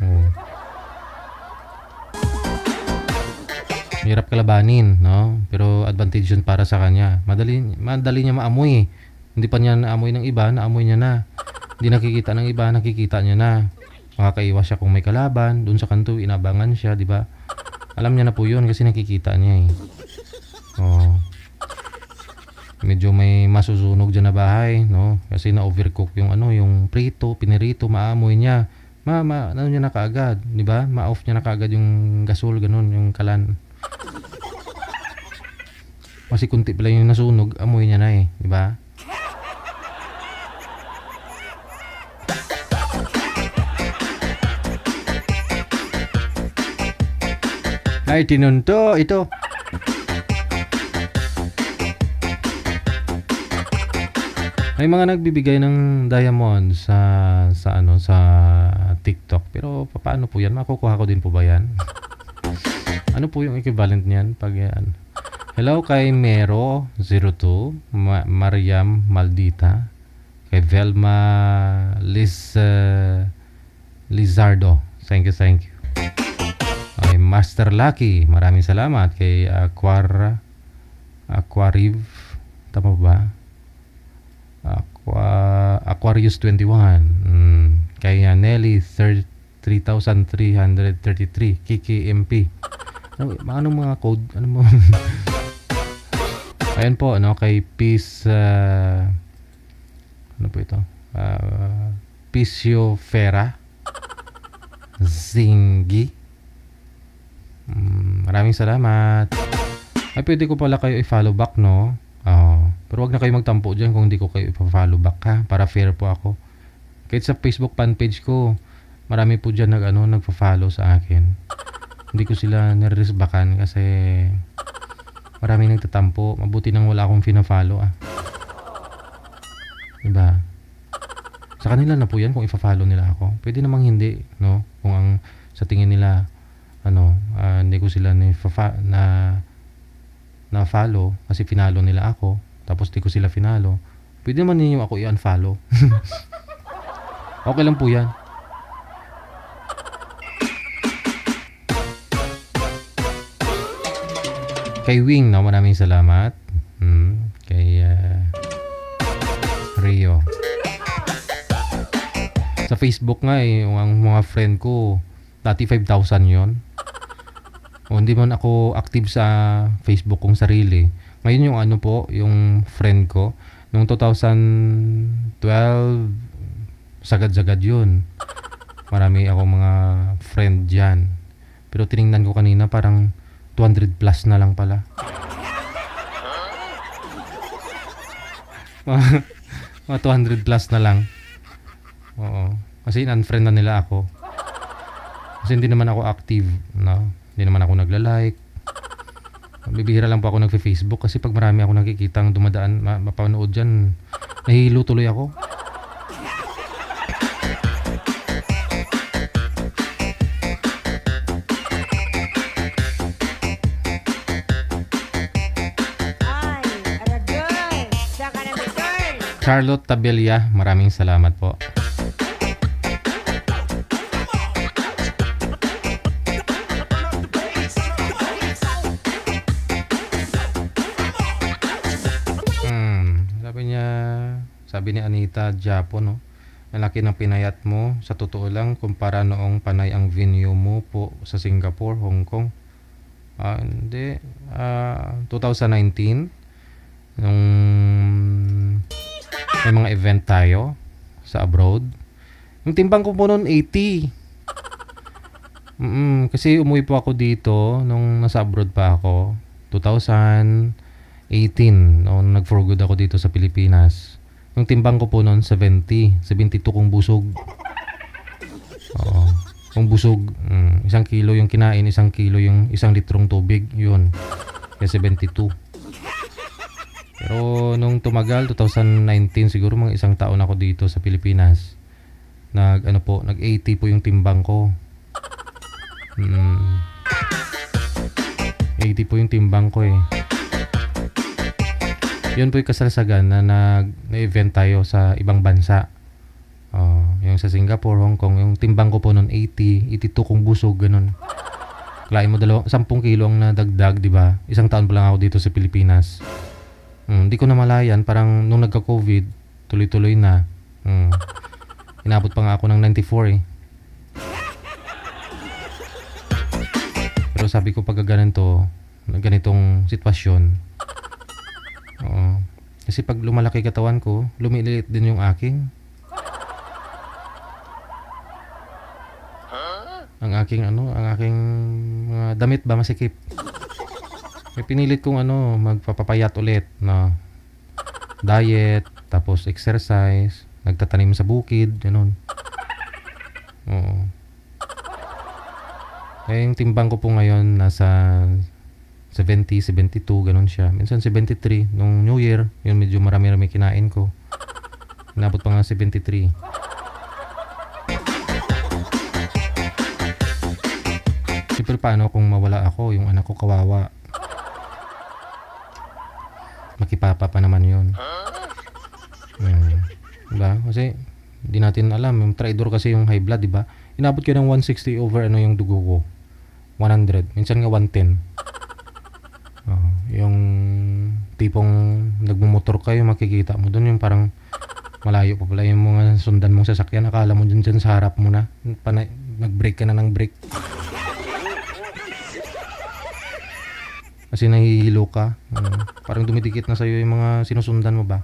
Oh. Mahirap kalabanin, no? Pero advantage yun para sa kanya. Madali niya maamoy. Hindi pa niya naamoy ng iba, naamoy niya na. Hindi nakikita ng iba, nakikita niya na. Makakaiwas siya kung may kalaban. Doon sa kanto, inabangan siya, di ba? Alam niya na po yun kasi nakikita niya eh. Oh. Medyo may masusunog dyan na bahay, no? Kasi na-overcook yung yung prito, pinirito, maamoy niya. Ano niya na kaagad, di ba? Ma-off niya na kaagad yung gasol, ganun, yung kalan. Kasi kunti pala yung nasunog, amoy niya na eh, di ba? Ay, tinunto, ito. May mga nagbibigay ng diamond sa sa TikTok. Pero paano po 'yan? Makukuha ko din po ba 'yan? Ano po yung equivalent niyan pag yan? Hello kay Mero02, Mariam Maldita, kay Velma Lizardo. Thank you. Kay Master Lucky, maraming salamat. Kay Aquariv, tama ba? Aquarius 21. Kay Nelly 3333, Kiki MP. Ano mga code? Ano mo? Ayan po, kay Peace ano po ito? Pisio Fera Zingi. Maraming salamat. Ay, pwede ko pala kayo i-follow back, no? Pero wag na kayo magtampo dyan kung hindi ko kayo i-follow back, ha? Para fair po ako. Kahit sa Facebook fan page ko, marami po dyan nagpa-follow sa akin. Hindi ko sila niresbakan kasi maraming nagtatampo. Mabuti nang wala akong fina-follow, Diba? Sa kanila na po yan kung i-follow nila ako. Pwede namang hindi, no? Kung ang sa tingin nila hindi ko sila na follow kasi finalo nila ako, tapos di ko sila finalo. Pwede naman ninyo ako i-unfollow. Okay lang po yan. Kay Wing, maraming salamat. Kay Rio. Sa Facebook nga ang mga friend ko, dati 5,000 yon. O hindi man ako active sa Facebook kong sarili. Ngayon yung yung friend ko, noong 2012, sagad-sagad yun. Marami ako mga friend dyan. Pero tiningnan ko kanina parang 200 plus na lang pala. Mga 200 plus na lang. Oo. Kasi unfriend na nila ako. Kasi hindi naman ako active, no? Hindi naman ako nagla-like. Bibihira lang po ako nagfe-Facebook kasi pag marami ako nakikitang dumadaan, mapanood dyan, nahihilo tuloy ako. Charlotte Tabella, maraming salamat po. Sabi ni Anita Japo, malaki ng pinayat mo. Sa totoo lang, kumpara noong panay ang venue mo po sa Singapore, Hong Kong. Hindi. 2019, nung may mga event tayo sa abroad. Yung timbang ko po noon, 80. Kasi umuwi po ako dito nung nasa abroad pa ako. 2018, noong nag-for good ako dito sa Pilipinas. Yung timbang ko po noon 72 kung busog. Oo. Kung busog, 1 kilo yung kinain, 1 kilo yung 1 litrong tubig, yun. Kaya 72. Pero nung tumagal, 2019 siguro mga 1 taon ako dito sa Pilipinas. Nag-80 po yung timbang ko. 80 po yung timbang ko . Yun po yung kasalsagan na na-event tayo sa ibang bansa. Yung sa Singapore, Hong Kong, yung timbang ko po noon 80, 82 kung busog, ganun. Klain mo 10 kilo ang nadagdag, di ba? 1 taon pa lang ako dito sa Pilipinas. Hindi ko namalayan, parang nung nagka-COVID, tuloy-tuloy na. Inabot pa nga ako ng 94 . Pero sabi ko pag ganitong sitwasyon, kasi pag lumalaki katawan ko, lumiliit din yung aking. Ang aking mga damit ba masikip. May pinilit kong magpapapayat ulit na diet, tapos exercise, nagtatanim sa bukid, ganun. Oo. Kaya yung timbang ko po ngayon nasa 70, 72, ganun siya. Minsan 73. Nung New Year, yun medyo marami-rami kinain ko. Inabot pa nga 73. Siyempre, paano kung mawala ako, yung anak ko kawawa. Makipapa pa naman yun. Diba? Kasi hindi natin alam, yung traidor kasi yung high blood, diba? Inabot ko ng 160 over ano yung dugo ko. 100, minsan nga 110. Yung tipong nagmumotor kayo, makikita mo doon yung parang malayo pa pala yung mga sundan mong sasakyan. Akala mo dyan sa harap mo na. Nag-brake ka na ng brake. Kasi nahihilo ka. Parang dumidikit na sa'yo yung mga sinusundan mo ba.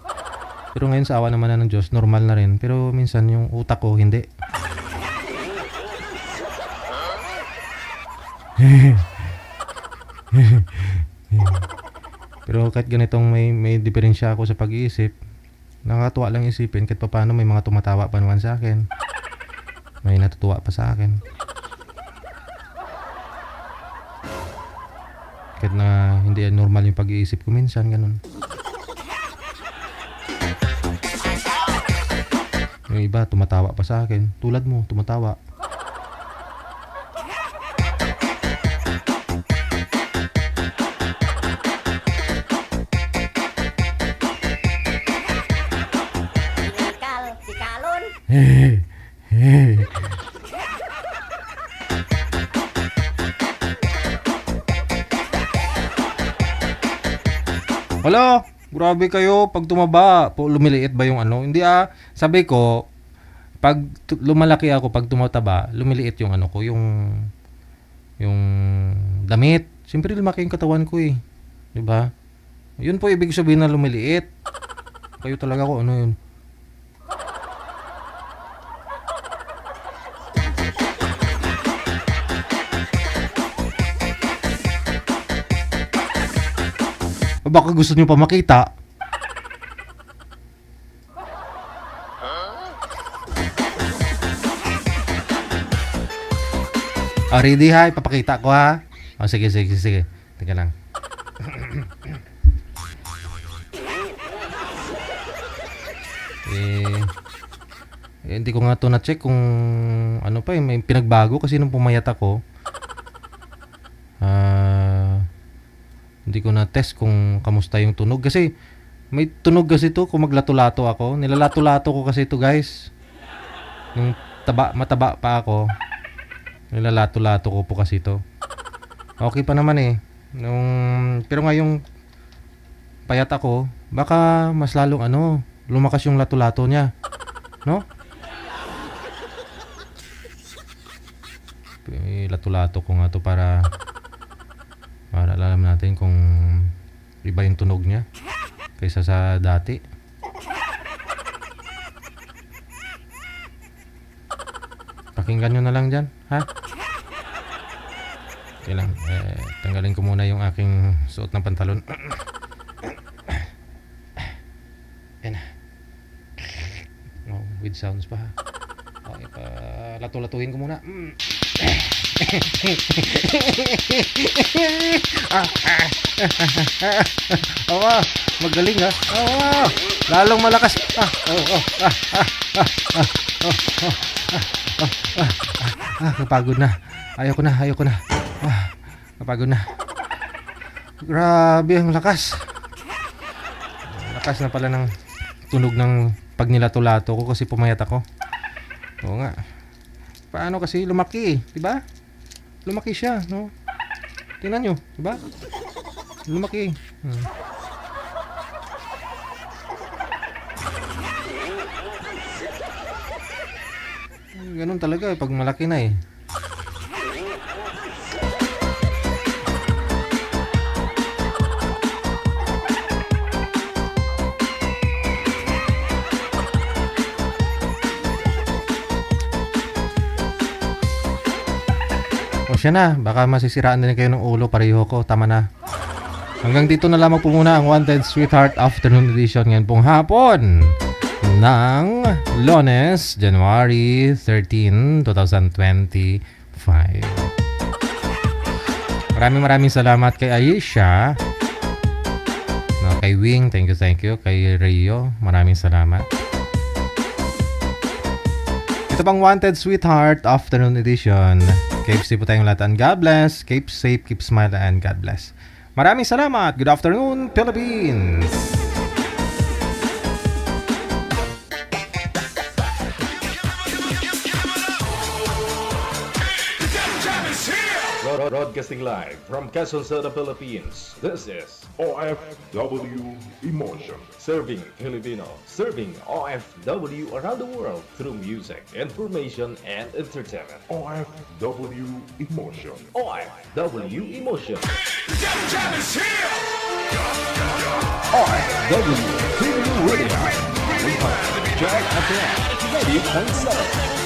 Pero ngayon sa awa naman na ng Diyos, normal na rin. Pero minsan yung utak ko, hindi. Pero kahit ganitong may diferensya ako sa pag-iisip, nakakatuwa lang isipin kahit paano may mga tumatawa pa naman sa akin. May natutuwa pa sa akin. Kahit na hindi normal yung pag-iisip ko minsan, ganun. Yung iba tumatawa pa sa akin. Tulad mo, tumatawa. Wala, grabe kayo pag tumaba, lumiliit ba yung ano? Hindi sabi ko pag lumalaki ako, pag tumataba, lumiliit yung ano ko, yung damit. Siyempre lumaki yung katawan ko eh. 'Di ba? Yun po ibig sabihin na lumiliit. Kayo talaga ko ano yun. Baka gusto niyo pa makita. Ready ha? Ipapakita ko ha? Sige. Teka lang. Hindi ko nga to na-check kung ano pa may pinagbago kasi nung pumayat ako. Hindi ko na-test kung kamusta yung tunog. Kasi may tunog kasi to kung maglato-lato ako. Nilalato-lato ko kasi to guys. Nung mataba pa ako. Nilalato-lato ko po kasi to. Okay pa naman eh. Pero ngayong payat ako, baka mas lalong lumakas yung lato-lato niya. No? Lato-lato ko nga to para alam natin kung iba yung tunog niya kaysa sa dati. Pakinggan nyo na lang dyan, ha? Okay lang, tanggalin ko muna yung aking suot ng pantalon. Yan na. With sounds pa ha. Okay, lato-latuhin ko muna. Magaling ha. Lalong malakas. Napagod na. Ayoko na. Napagod na. Grabe ang lakas. Lakas na pala ng tunog ng pag nilato-lato ko kasi pumayat ako. Oo nga. Paano kasi lumaki, 'di ba? Lumaki siya, no? Tingnan nyo, 'di ba? Lumaki. Ganun talaga pag malaki na eh. Siya na, baka masisiraan din kayo ng ulo, pareho ko, tama na. Hanggang dito na lamang po muna ang Wanted Sweetheart Afternoon Edition ngayon pong hapon ng Lunes, January 13, 2025. Maraming salamat kay Aisha, kay Wing, thank you, kay Rio, maraming salamat. Ito pang Wanted Sweetheart Afternoon Edition. Keep safe po tayong lahat and God bless. Keep safe, keep smile and God bless. Maraming salamat. Good afternoon, Philippines. Broadcasting live from Quezon City, Philippines. This is OFW Emotion. Serving Filipino, serving OFW around the world through music, information, and entertainment. OFW Emotion. OFW Emotion. OFW TV Radio. Jack FM 90.7.